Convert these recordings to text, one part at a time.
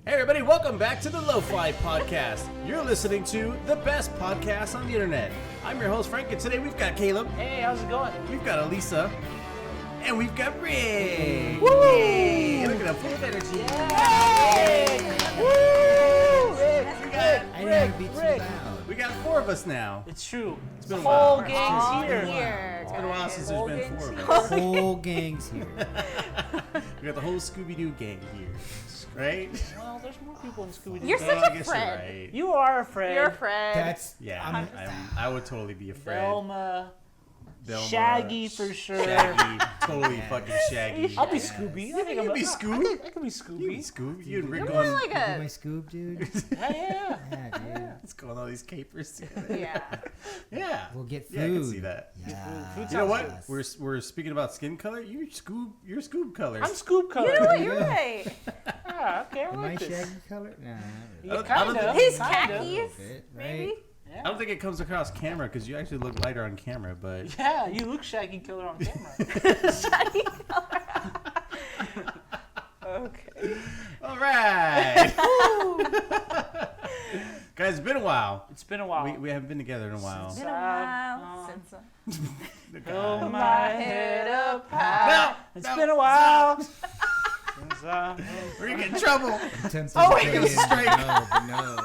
Hey everybody, welcome back to the LoFi podcast. You're listening to the best podcast on the internet. I'm your host Frank, and today we've got Caleb. Hey, how's it going? We've got Alyssa. And we've got Rick. Woo! Yay! Look at that, full of energy. Yay! Woo! Rick. We got 4 of us now. It's true. It's been a whole while. gang's here. It's been a while since there's been 4 of us. Whole gang's here. We got the whole Scooby-Doo gang here, right? Well, there's more people in Scooby-Doo. You're such I a guess friend. you're right. You are a friend. You're a friend. That's Yeah, I would totally be a friend. Velma. Velma, Shaggy for sure. Shaggy, totally fucking Shaggy. I'll be Scooby. I think You I'm be Scoob? I could be Scooby. You be Scoob? You and Rick You're going, more like you my a Scoob, dude. Yeah. Yeah, dude. let's go on all these capers together. yeah. Yeah. We'll get food. Yeah, I can see that. Yeah. Food You know sounds what? good. We're speaking about skin color. You're Scoob colors. I'm Scoob color. You know what? You're right. Yeah, okay, I Am I like this. shaggy color? Nah, not Yeah, really. I don't kinda. think- His Kinda. khakis, Bit, maybe. right? I don't think it comes across camera because you actually look lighter on camera, but Yeah, you look Shaggy Killer on camera. Shaggy color. Okay. all right. Guys, it's been a while. It's been a while. We haven't been together in a while. Been a while since Hold my head up high. No, It's no, been a while. We're gonna get in trouble. I'm tempted Oh, to wait, play it's it, a strike. but no.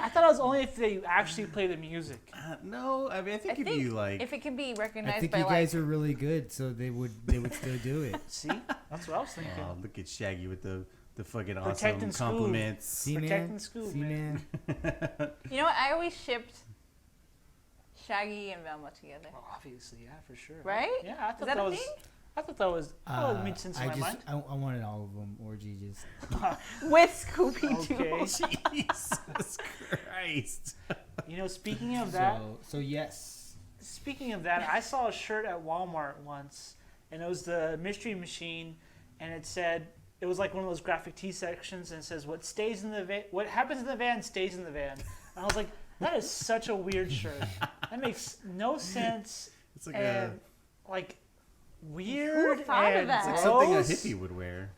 I thought it was only if they actually play the music. No, I mean I think I if you like, if it can be I recognized think by you guys like are really good, so they would still do it. See? That's what I was thinking. oh, look at Shaggy with the fucking Protecting awesome Scoob. compliments. See, Protecting man? Scoob, See, man. you know what? I always shipped Shaggy and Velma together. Well, obviously, yeah, for sure. Right? Yeah, I Is thought that a was. thing? I thought that was. Oh, it made sense in my mind. I wanted all of them, orgy just. With Scooby Doo. Okay. Jesus Christ. You know, speaking of that, So yes. I saw a shirt at Walmart once, and it was the Mystery Machine, and it said it was like one of those graphic tee sections, and it says what happens in the van stays in the van. And I was like, that is such a weird shirt. That makes no sense. It's like And like weird thought of and that? it's like something a gross. hippie would wear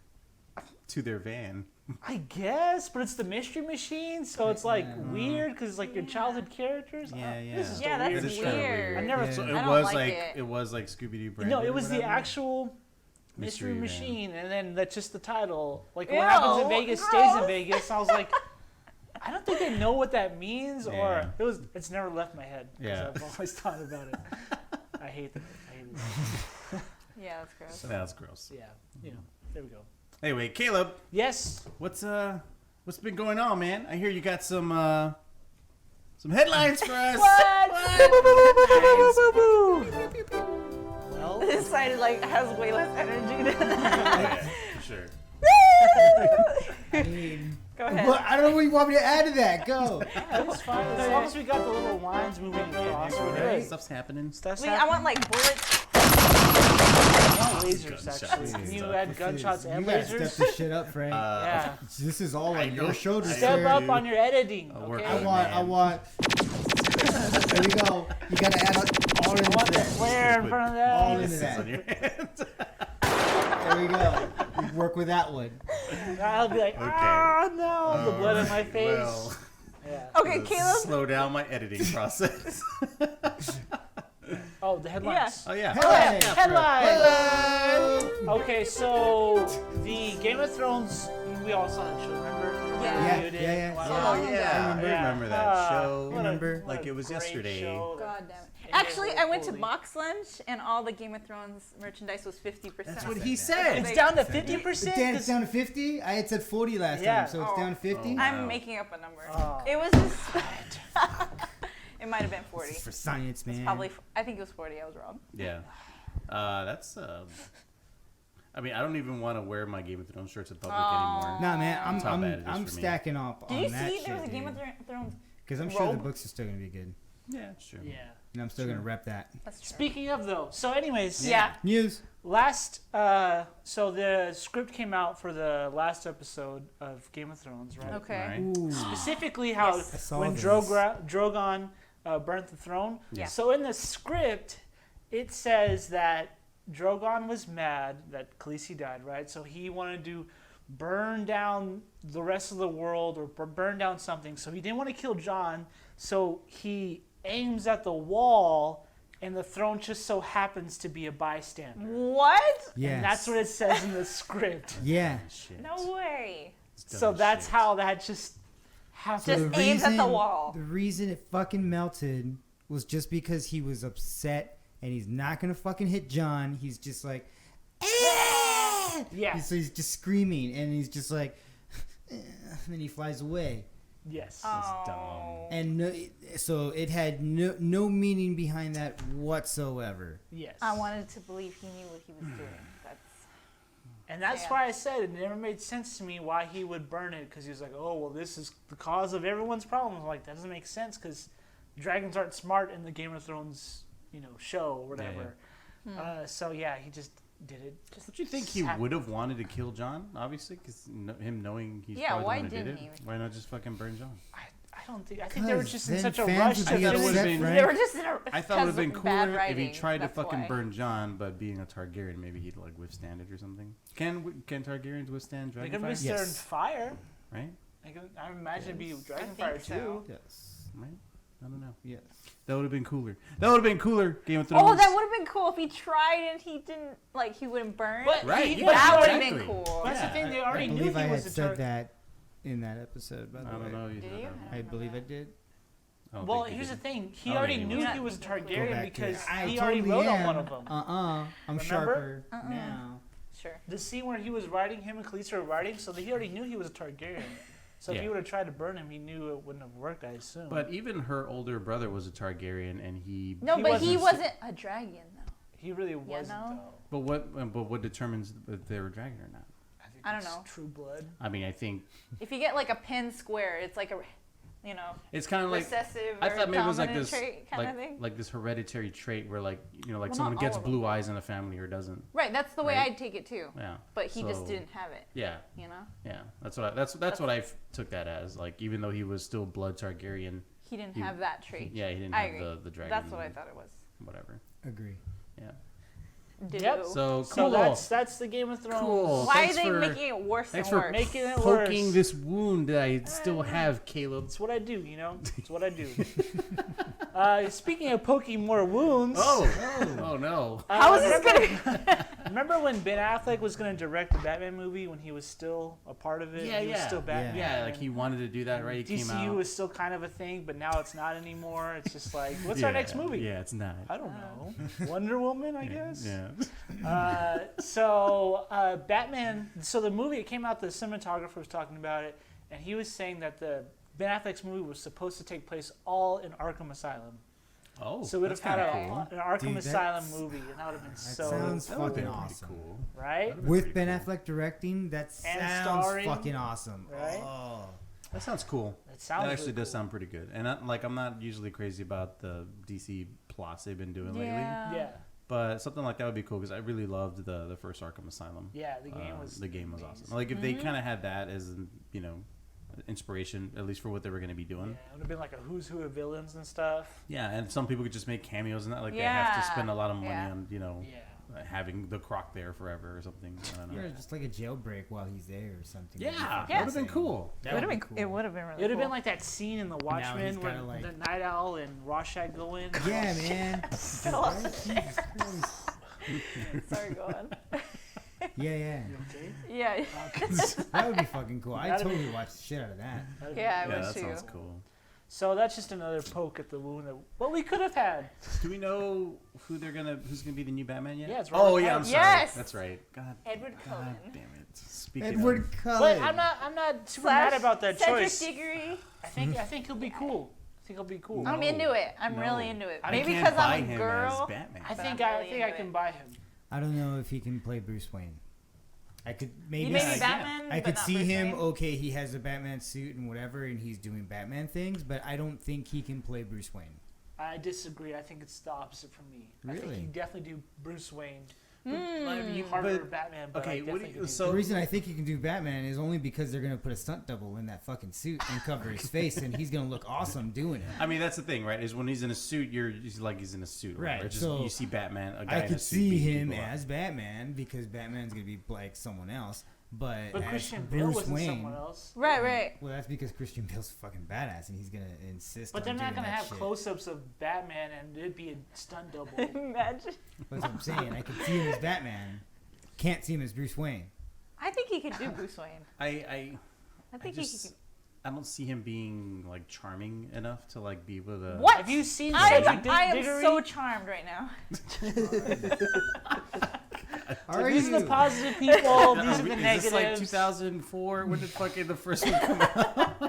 to their van. I guess, but it's the Mystery Machine, so it's like weird because it's like your childhood characters. Yeah, yeah. This is Yeah, the that's It weirdest is kinda weird. I never. Yeah. So I it don't was like like it. it was like Scooby-Doo brand. No, it was the actual Mystery Mystery Van. Machine, and then that's just the title. Like Ew, what happens in Vegas stays in gross. Vegas. I was like, I don't think they know what that means, Yeah. or it's never left my head. 'Cause Yeah. I've always thought about it. I hate it. Yeah, that's gross. That's gross. Yeah, you know. There we go. Anyway, Caleb, Yes. what's been going on, man? I hear you got some headlines for us. Well, This side like has way less energy than Yeah, for sure. I mean, Go ahead. well, I don't know what you want me to add to that. Go. it's fine. As long as we got the little lines moving across, we're Right? good. Stuff's happening. That's I want like bullets. lasers, Gunshots actually. and Can you stuff. add gunshots and You gotta lasers? step this shit up, Frank. Yeah. This is all I on know. your shoulders, Step sir. up on your editing, I'll work okay? on it. I want. There we go. You gotta add all I into want the that. flare in front of All that. into This is that. on your hand. There we go. We work with that one. I'll be like, Okay. ah, no, the blood in my face. Well, Yeah. Okay, Caleb. slow down my editing process. Oh, the headlines. Oh yeah. Hey! Headlines. Hello! Okay, so the Game of Thrones, we all saw that show, remember? Yeah. Yeah, Reviewed it. yeah. Wow. Oh yeah, I remember that show. what a- Remember? what a Like it was great yesterday. show. God damn it. And Actually, it I was went to holy. Box Lunch and all the Game of Thrones merchandise was 50%. That's what he said. It's down to Dan, 50%? it's down to 50? I had said 40 last Yeah. time, so it's down to 50? Oh. I'm Wow. making up a number. Oh. It was just. It might have been 40. This is for science, man. Probably. I think it was 40. I was wrong. Yeah. That's. I mean, I don't even want to wear my Game of Thrones shirts in public anymore. Nah, man, Top bad it is I'm for me. stacking up Did on you that see there was a shit, Game of dude. Thrones? Because I'm sure the robe? books are still going to be good. Yeah, it's true. Yeah. And I'm still going to rep that. That's true. Speaking of, though, so anyways, Yeah. News. so the script came out for the last episode of Game of Thrones, right? Okay. Right. Ooh. Specifically how Yes. I saw when this. Drogon burnt the throne. Yeah. So in the script, it says that Drogon was mad that Khaleesi died, right? So he wanted to burn down the rest of the world or burn down something. So he didn't want to kill John. So he aims at the wall, and the throne just so happens to be a bystander. What? Yes. And that's what it says in the script. Yeah. Shit. No way. It's dumb So as that's shit. how that just happened. Just aims at the wall. The reason it fucking melted was just because he was upset, and he's not gonna fucking hit John. He's just like, eh! Yeah. So he's just screaming, and he's just like, and then he flies away. Yes. It's dumb. And no, so it had no meaning behind that whatsoever. Yes. I wanted to believe he knew what he was doing. And that's Yeah. why I said it never made sense to me why he would burn it, because he was like, oh, well, this is the cause of everyone's problems. Like, that doesn't make sense, because dragons aren't smart in the Game of Thrones, show or whatever. So, yeah, he just did it. Don't you think he would have wanted to kill John, obviously? Because him knowing he's Yeah, probably why the one who did didn't it. he? Why not just fucking burn John? I don't think. I think they were 'Cause just in then such a fans rush would to be I thought it finish would've upset, been- Frank. They were just in a, I thought it would have been because of bad cooler if he writing, tried to that's fucking why. burn John, but being a Targaryen, maybe he'd like withstand it or something. Can Targaryens withstand They dragon could fire? withstand Yes. fire. Right? I imagine it'd be dragon think fire so. too. Yes. Right? I don't know. Yes. That would have been cooler. That would have been cooler. Game of Thrones. Oh, that would have been cool if he tried and he didn't, he wouldn't burn. But Right, he- yeah, but that would have exactly. been cool. That's the Yeah, thing. They I already knew believe he I had was a said Targaryen. that in that episode, by the I way. don't know. Did you? I believe I did. I don't Well, think he here's the did. thing. He I don't already think he knew was. he was a Go Targaryen back to because it. I he already totally wrote on am. one of them. I'm Remember? sharper now. Sure. The scene where he was writing, him and Khaleesi were writing, so he already knew he was a Targaryen. So if Yeah. he would have tried to burn him, he knew it wouldn't have worked, I assume. But even her older brother was a Targaryen, and he. No, He but he wasn't- wasn't a dragon, though. he really wasn't, no? though. But what determines if they're a dragon or not? think I don't it's know. True blood. I mean, I think If you get a pin square, it's like a, it's kind of like recessive I or thought maybe it was like dominant this, trait kind of thing. like this hereditary trait where like Well, someone not gets all of them. blue eyes in a family or doesn't. Right, that's the way Right? I'd take it too. Yeah. But he just So- didn't have it, Yeah. Yeah. That's what I took that as. Like even though he was still blood Targaryen, He didn't He- have that trait. yeah, he didn't I have agree. the dragon. That's what I thought it was. Whatever. Agree. Yeah. Ditto. So So cool. that's the Game of Thrones. Cool. Why Thanks are they for- making it worse Thanks and for worse? Making it poking worse. this wound that I still have, Caleb. It's what I do, It's what I do. Speaking of poking more wounds. Oh no. How is this gonna? Remember when Ben Affleck was going to direct the Batman movie when he was still a part of it? Yeah, he was yeah. still Batman. Yeah, like he wanted to do that, right? He DCU came out. was still kind of a thing, but now it's not anymore. It's just like, what's our next movie? Yeah, it's not. I don't know. Wonder Woman, I guess. Yeah. Batman. So the movie, it came out. The cinematographer was talking about it, and he was saying that the Ben Affleck's movie was supposed to take place all in Arkham Asylum. Oh, So we'd have had cool. an Arkham Dude, Asylum that's- movie, and that would have been That so sounds That would've fucking been pretty awesome. cool. right. With Ben Affleck directing, that And sounds starring, fucking awesome. right? Oh. That sounds cool. That sounds That actually really does cool. sound pretty good. And I'm not usually crazy about the DC plots they've been doing lately. Yeah, But something like that would be cool because I really loved the first Arkham Asylum. yeah. The game was awesome. amazing. Like if they kind of had that as inspiration, at least for what they were going to be Yeah, doing. it would have been like a who's who of villains and stuff. Yeah, and some people could just make cameos and that. Like they have to Yeah, spend a lot of money yeah. on Yeah. having the Croc there forever or something. I don't know. Yeah, just like a jailbreak while he's there or something. Yeah, That'd be that would have been insane. cool. That would be cool. It would have been really. It would have cool. been like that scene in The he's Watchmen where gotta, like- the Night Owl and Rorschach go in. Yeah, man. Still on the Jesus Christ. Sorry, go on. Yeah. Okay. Yeah. That would be fucking cool. I That'd be- totally watch the shit out of that. That'd be- Yeah, I Yeah, would that too. sounds cool. So that's just another poke at the wound of what we could have had. Do we know who's gonna be the new Batman yet? Yeah, it's Oh Robert yeah, I'm Pattinson. sorry. Yes! That's right. God, Edward God Cullen. damn it. Speaking Edward of, Cullen. But I'm not super Slash mad about that Cedric choice. Diggory. I think he'll be cool. I think he'll be cool. No. I'm into it. I'm No. really into it. I Maybe can't because buy I'm a him girl. as Batman. I But think I'm I really think I into can it. buy him. I don't know if he can play Bruce Wayne. I could maybe He may Yeah, be Batman, I but could not see Bruce him. Wayne. Okay, he has a Batman suit and whatever, and he's doing Batman things, but I don't think he can play Bruce Wayne. I disagree. I think it's the opposite for me. I think Really? he definitely do Bruce Wayne. mean, Harder but- Batman. But okay, I what do definitely you- can so- The reason I think he can do Batman is only because they're gonna put a stunt double in that fucking suit and cover his face, and he's gonna look awesome doing it. I mean, that's the thing, right? Is when he's in a suit, he's like he's in a suit, right? Right, Or just, so you see Batman, a guy I in a could suit see beating him people up. as Batman because Batman's gonna be like someone else. But But as Christian Bale Bruce wasn't Wayne, someone else. Right. well, that's because Christian Bale's fucking badass, and he's gonna insist. But they're on not doing gonna that have shit. close-ups of Batman, and it'd be a stunt double. Imagine. That's what I'm saying. I can see him as Batman. Can't see him as Bruce Wayne. I think he could do Bruce Wayne. I think he could. I don't see him being like charming enough to like be able to. What? Have you seen I Cedric am Diggory? so charmed right now. Are These you? are the positive people. These are the Is negatives. this like 2004? When did fucking the first one come out?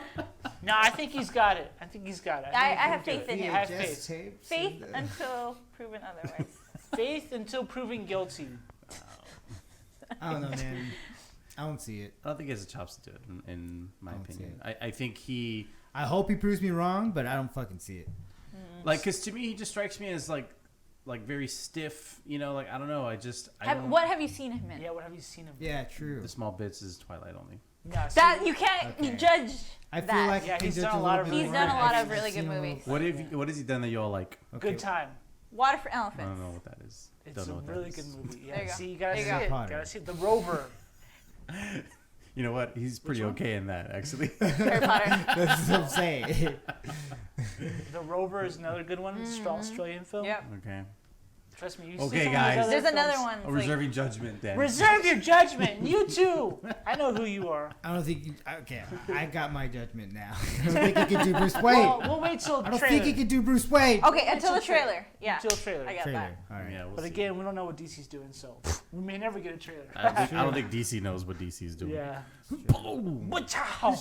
No, I think he's got it. I I have faith in him. I have VHS faith. tapes Faith and, until proven otherwise. Faith until proven guilty. I don't know, man. I don't see it. I don't think he has the chops to do it, in my I don't see opinion. I think he, I hope he proves me wrong, but I don't fucking see it. like, because to me, he just strikes me as like very stiff, you know, like, I don't know. I don't, What have you seen him in? Yeah, what have you seen him? Yeah, true. the small bits is Twilight only. No, That you can't Okay. judge. I feel that. like Yeah, I can he's judge done a a lot little of bit really He's more. done a lot I've of really seen good a little- movies. What has he done that y'all like? Okay. Good time. Water for I don't know Elephants. what that is. It's Don't know a what that really is. good movie. Yeah, There you go. see, you gotta There see you it. go. You gotta see it. The Rover. You know what? He's pretty one? okay in that, actually. Harry Potter. That's what I'm saying. The Rover is another good one. It's an Australian film. Yep. Okay. Trust me. You Okay, see some guys. Of those There's other another films. one. I'm it's like- reserving judgment then. Reserve your judgment. You too. I know who you are. I don't think. Okay, I got my judgment now. I don't think he can do Bruce Wayne. Well, we'll wait till I don't trailer. think he can do Bruce Wayne. Okay, until the Until trailer. trailer. Yeah. Until trailer. I got Trailer. that. All right. Yeah, we'll But see. again, we don't know what DC's doing, so we may never get a trailer. I don't think DC knows what DC's doing. Yeah. Boom! Ciao.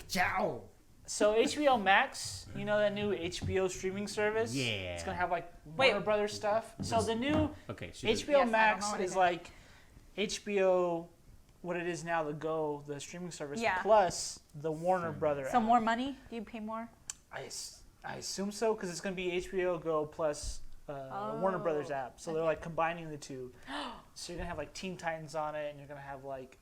Ciao. So HBO Max, you know that new HBO streaming service? Yeah. It's gonna have like Wait. Warner Brothers stuff. So the new Okay, HBO Yes, I don't Max know what it is is. like HBO, what it is now, the streaming service, Yeah. plus the Warner Brother Some app. more money? Do you pay more? I assume so, because it's gonna be HBO Go plus Warner Brothers Oh, app. So they're like combining the two. So you're gonna have like Teen Titans on it, and you're gonna have like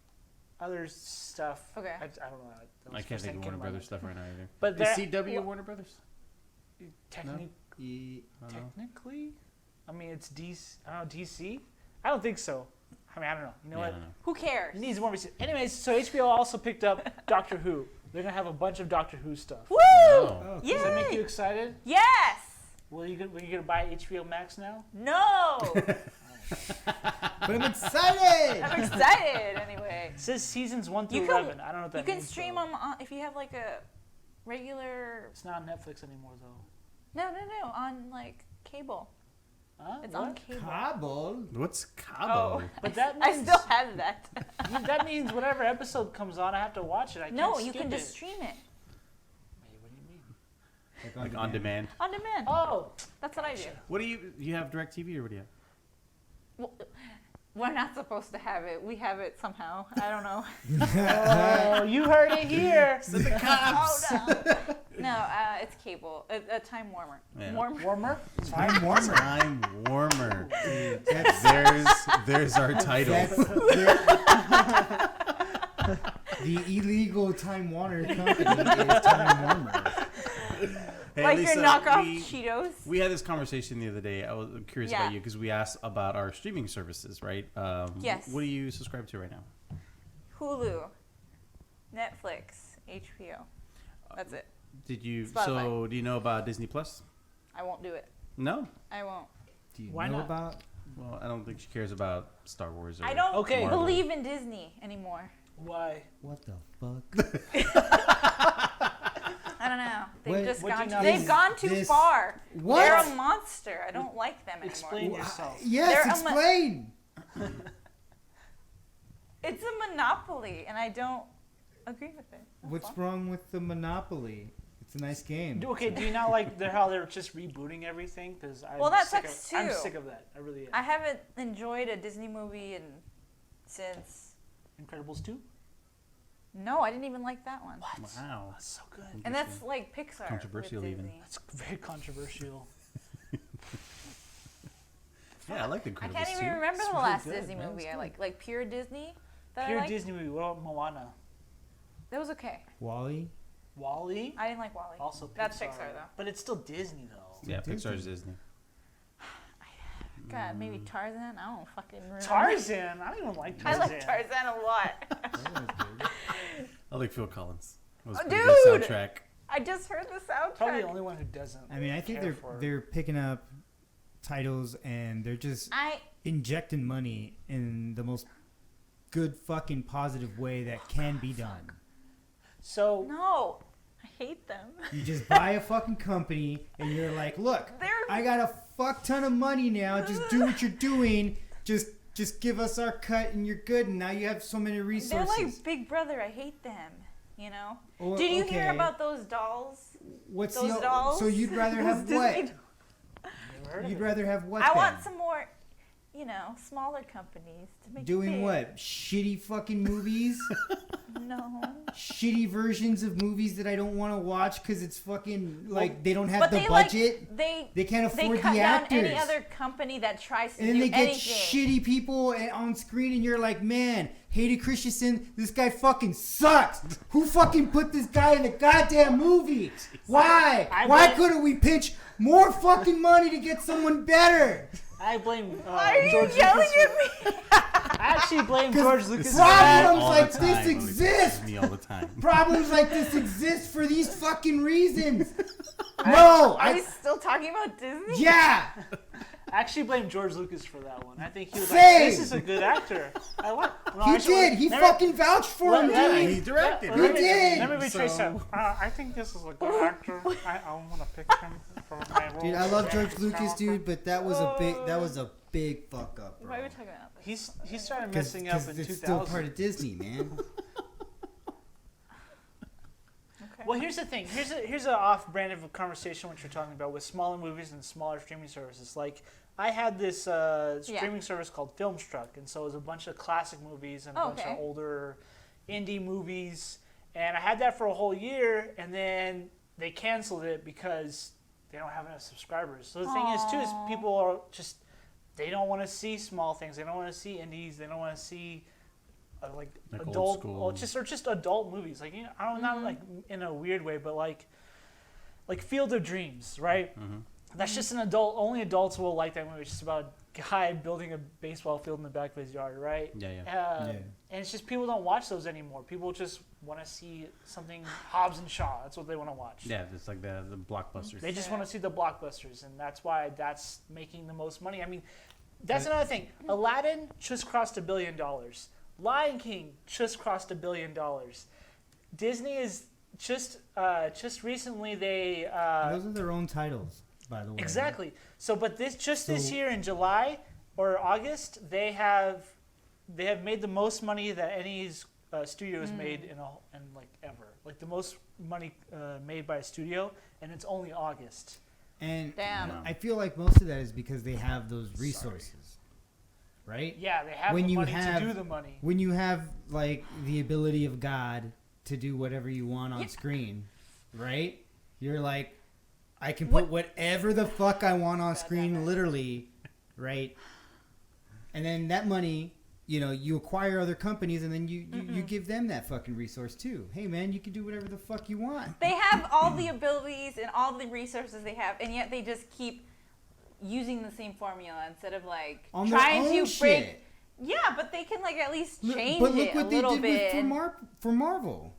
other stuff. Okay. I don't know. That was I the can't first think thing of that Warner came to Brothers mind. stuff right now either. But Is they're- CW well, Warner Brothers? Technically, I don't know. technically, I mean it's DC. I don't know DC. I don't think so. I mean I don't know. You know Yeah, I what? don't know. Who cares? It needs more research. Anyways, so HBO also picked up Doctor Who. They're gonna have a bunch of Doctor Who stuff. Woo! Oh. Okay. Does that make you Yay! excited? Yes! Were you gonna buy HBO Max now? No! But I'm excited. I'm excited anyway. It says seasons 1 through You can- 11. I don't know what that You can means. stream though. them on, if you have like a regular. It's not on Netflix anymore though. No, on like cable. Huh? It's What? on cable. Kabul. What's Cabo? Oh, But that I means, still have that. that means whatever episode comes on, I have to watch it. I No, can't you skip can just it. stream it Wait, what do you mean? Like on demand. on demand. Oh, That's what I do. What do you have DirecTV or what do you have? Well, we're not supposed to have it. We have it somehow. I don't know. oh, you heard it here. Oh no. No, it's cable. A time warmer. Yeah. Warmer. Time warmer. Time warmer. That's, There's our title. the illegal Time Warner company is Time Warmer. Hey, Like Lisa, your knockoff Cheetos. We had this conversation the other day. I was curious Yeah. about you because we asked about our streaming services, right? Yes. What do you subscribe to right now? Hulu, Netflix, HBO. That's it. Did you? Spotify. So do you know about Disney Plus? I won't do it. No. I won't. Do you Why know not? about? Well, I don't think she cares about Star Wars. Or I don't Okay. Marvel. believe in Disney anymore. Why? What the fuck? I don't know. They've What- just what do gone. you not They've believe? gone too This- far. What? They're a monster. I don't like them anymore. Explain Wha- yourself. Yes, They're a explain. It's a monopoly, and I don't agree with it. That's What's all. wrong with the Monopoly? It's a nice game. Okay, do you not like how they're just rebooting everything? Because Well, that sick sucks of, I'm too. sick of that. I really am. I haven't enjoyed a Disney movie since. Incredibles 2? No, I didn't even like that one. Wow. That's so good. And that's like Pixar. Controversial with even. Disney. That's very controversial. Yeah, I like the Incredibles I can't even too. remember It's the really last good, Disney man. movie It's I good. like pure Disney. That I Pure liked. Disney movie. What about Moana? That was okay. Wally. Wall-E? I didn't like Wally. Also Pixar. That's Pixar though. But it's still Disney though. Yeah, Disney. Pixar's Disney. God, maybe Tarzan. I don't fucking remember. Tarzan. I don't even like I Tarzan. like Tarzan a lot. That was good. I like Phil Collins. That was a Oh, pretty good dude! soundtrack. I just heard the soundtrack. Probably the only one who doesn't. I mean, I think care for they're picking up titles and they're just injecting money in the most good fucking positive way that can be done. So No, I hate them. You just buy a fucking company and you're like, look, I got a fuck ton of money now. Just do what you're doing. Just give us our cut and you're good. And now you have so many resources. They're like Big Brother. I hate them. You know? Well, Did you okay. hear about those dolls? What's those the dolls? So you'd rather have Those what? Disney- You'd rather have what? I then? want some more, smaller companies to make it Doing big. what? Shitty fucking movies? No. Shitty versions of movies that I don't want to watch because it's fucking like they don't have But the they budget. they can't afford they cut the down actors. any other company that tries to And then do they get anything. shitty people on screen, and you're like, man, Hayden Christensen, this guy fucking sucks. Who fucking put this guy in the goddamn movie? Why? Why couldn't we pitch more fucking money to get someone better? I blame Why are you George yelling Lucas at me? I actually blame George Lucas. Problems All like the this time. exist. Me all the time. Problems like this exist for these fucking reasons. No, Are we still talking about Disney? yeah. I actually blame George Lucas for that one. I think he was Same. like, "This is a good actor." I like. No, He actually, did. He let me- fucking vouched for him, let me- dude. He directed. let He me- did. Let me retrace So- that. I think this is a good actor. I want to pick him for my role. Dude, I love as George Jack Lucas, Skywalker. dude, but that was a big fuck up, bro. Why are we talking about this? He started Because messing up in it's 2000. still part of Disney, man. Okay. Well, here's the thing. Here's an off-brand of a conversation which you're talking about with smaller movies and smaller streaming services. Like I had this streaming service called Filmstruck, and so it was a bunch of classic movies and a bunch of older indie movies. And I had that for a whole year, and then they canceled it because they don't have enough subscribers. So the thing is, too, is people are just they don't want to see small things. They don't want to see indies. They don't want to see like old adult, school. just adult movies. Like I don't not like in a weird way, but like Field of Dreams, right? Mm-hmm. That's just an adult. Only adults will like that movie. It's just about a guy building a baseball field in the back of his yard, right? Yeah. And it's just people don't watch those anymore. People just want to see something Hobbs and Shaw. That's what they want to watch. Yeah, it's like the blockbusters. They just want to see the blockbusters, and that's why that's making the most money. I mean, that's another thing. Aladdin just crossed $1 billion. Lion King just crossed $1 billion. Disney is just recently they Those are their own titles, by the way. exactly. So, but this year in July or August, they have made the most money that any studio has made in like ever. Like the most money made by a studio, and it's only August. And Damn. I feel like most of that is because they have those resources, right? Yeah, they have When the you money have- to do the money. When you have like the ability of God to do whatever you want on screen, right? You're like, I can put whatever the fuck I want on screen, literally, right? And then that money, you acquire other companies, and then you give them that fucking resource too. Hey man, you can do whatever the fuck you want. They have all the abilities and all the resources they have, and yet they just keep using the same formula instead of like On their trying own to shit. break. Yeah, but they can like at least change But look it what a they little did bit. for Marvel,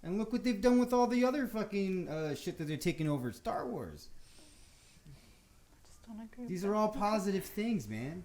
and look what they've done with all the other fucking shit that they're taking over. Star Wars. Just don't agree These with are all positive things, man.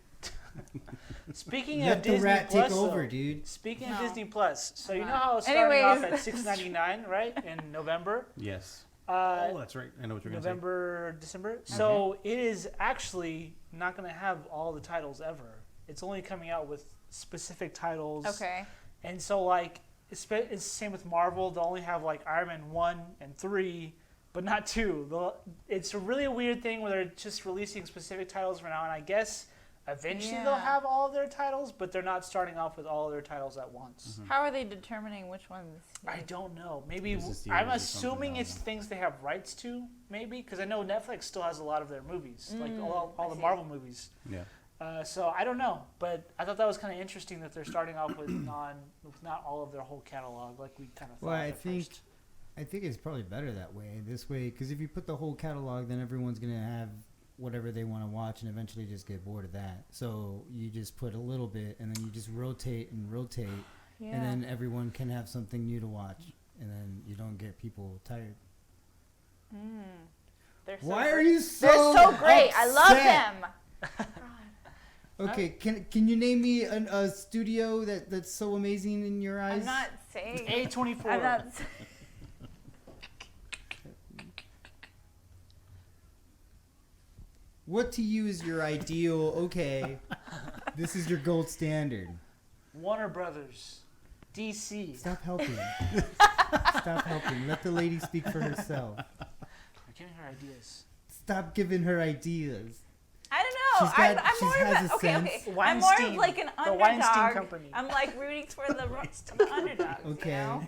Speaking of Let the Disney rat Plus, take over, though, dude. Speaking of No. Disney Plus, so you know Uh-huh. how it's starting off Anyways. at $6.99, right, in November? Yes. Uh, Oh, that's right. I know what you're going to say. November, December. So it is actually not going to have all the titles ever. It's only coming out with specific titles. Okay. And so like it's the same with Marvel. They'll only have like Iron Man 1 and 3, but not 2. It's a really weird thing where they're just releasing specific titles for now. And I guess eventually they'll Yeah. have all of their titles, but they're not starting off with all of their titles at once. How are they determining which ones? I don't know. Maybe This is I'm series or something, assuming I it's don't know. things they have rights to. Maybe because I know Netflix still has a lot of their movies, like all I the see. Marvel movies. Yeah. So I don't know, but I thought that was kind of interesting that they're starting off with not all of their whole catalog, like we kind of thought. Well, at first. I think it's probably better that way. This way, because if you put the whole catalog, then everyone's gonna have whatever they want to watch and eventually just get bored of that. So you just put a little bit and then you just rotate and rotate, Yeah. and then everyone can have something new to watch, and then you don't get people tired. They're so Why are great. you so They're so great. I love upset? them. Okay, can you name me a studio that's so amazing in your eyes? I'm not saying. A24. I'm not. What to you is your ideal? Okay, this is your gold standard. Warner Brothers, DC. Stop helping. Stop helping. Let the lady speak for herself. I'm giving her ideas. Stop giving her ideas. I don't know. She's got- I'm she more has of a a, okay, sense. okay. I'm more of Weinstein. like an The Weinstein underdog. Company. I'm like rooting for the underdogs. Okay. You know?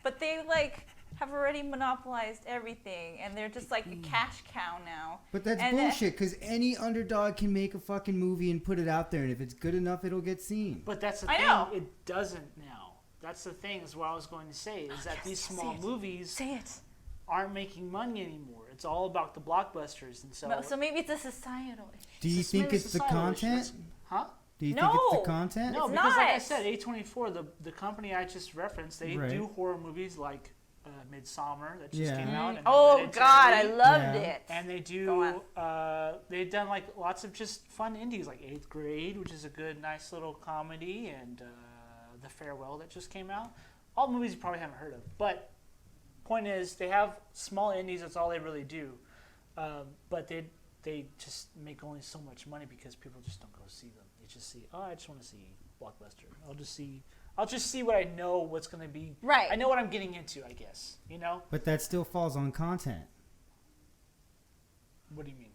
But they like have already monopolized everything, and they're just like a cash cow now. But that's And, bullshit, because any underdog can make a fucking movie and put it out there, and if it's good enough, it'll get seen. But that's the I thing. know. It doesn't now. That's the thing. Is what I was going to say. Is that these small movies Say it. aren't making money anymore. It's all about the blockbusters, and so. So maybe it's a societal issue. Do you think it's the content? Huh? Do you think it's No. the content? No, It's because like I not. said, A24, the company I just referenced, they Right. do horror movies like Midsommar that just Yeah. came out. And Oh Hereditary, God, I loved Yeah. it. And they Go do. They've done like lots of just fun indies, like Eighth Grade, which is a good, nice little comedy, and The Farewell that just came out. All movies you probably haven't heard of, but point is they have small indies. That's all they really do, but they just make only so much money because people just don't go see them. They just see, oh, I just want to see Blockbuster. I'll just see what I know what's going to be. Right. I know what I'm getting into, I guess. You know? But that still falls on content. What do you mean?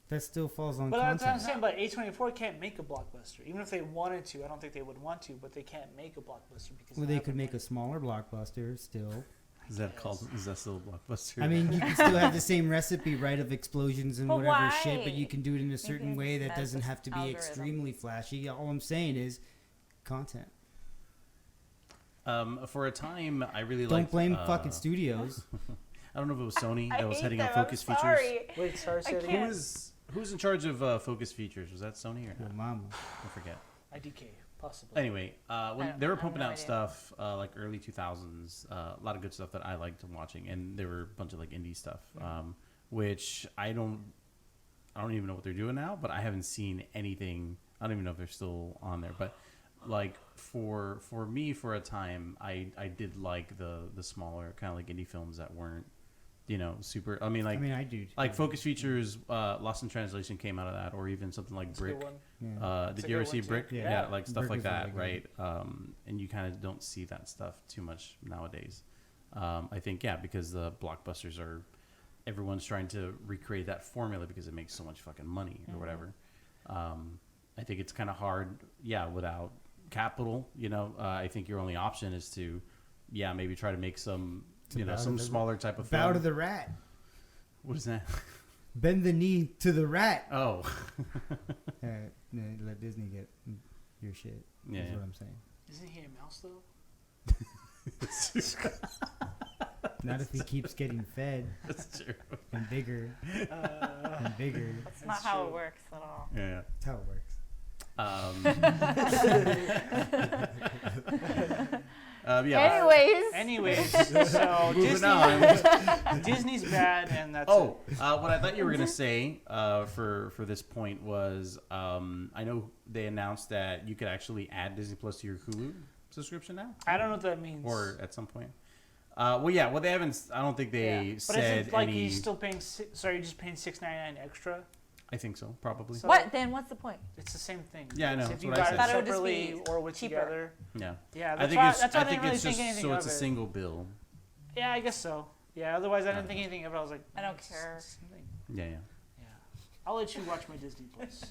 That still falls on But that's what I'm content. saying. But A24 can't make a Blockbuster. Even if they wanted to, I don't think they would want to, but they can't make a Blockbuster because Well, they could make a smaller blockbuster still. Is that still a blockbuster? I mean, you can still have the same recipe, right, of explosions and But whatever shit, why? but you can do it in a certain it's way that just doesn't the have to be algorithm. extremely flashy. All I'm saying is content. For a time, I really Don't liked, blame fucking studios. I don't know if it was Sony that was hate heading them. up Focus I'm Features. sorry. Wait, sorry, say I it can't. again. Who's in charge of Focus Features? Was that Sony or Well, not? mama. I forget. IDK, possibly. Anyway, when I they were have pumping no out idea. stuff like early 2000s, a lot of good stuff that I liked watching, and there were a bunch of like indie stuff, which I don't even know what they're doing now, but I haven't seen anything. I don't even know if they're still on there, but like for me, for a time, I did like the smaller kind of like indie films that weren't, super. I mean, I do. like Focus Features, Lost in Translation came out of that, or even something like That's a good Brick. one. Yeah. Did a you ever good see one, too. Brick? Yeah. Like stuff Brick like is that, really right? And you kind of don't see that stuff too much nowadays. I think, because the blockbusters are, everyone's trying to recreate that formula because it makes so much fucking money or whatever. I think it's kind of hard, without capital. I think your only option is to, maybe try to make some, some smaller type of film. Bow to the rat. What is that? Bend the knee to the rat. Oh. Let Disney get your shit. Yeah, Is yeah. what I'm saying. Isn't he a mouse, though? Not if he keeps getting fed That's true. and bigger and bigger. That's not how it works at all. Yeah. That's how it works. Anyways, So Moving on. Disney's bad, and that's Oh, what I thought you were gonna say for this point was I know they announced that you could actually add Disney Plus to your Hulu subscription now, I don't know what that means. or at some point. They haven't. I don't think they But said is it like any. you're still paying? You're just paying $6.99 extra. I think so, probably. So- what then? What's the point? It's the same thing. Yeah, I know, If that's you what I buy said. it Thought it would just separately be or with cheaper. together. Yeah. Yeah, I that's think why, it's. that's why I I didn't think really it's think just anything so of it's a it. single bill. Yeah, I guess so. Yeah, otherwise I didn't think anything of it. I was like, I don't it's care. the same thing. Yeah, Yeah, I'll let you watch my Disney Plus.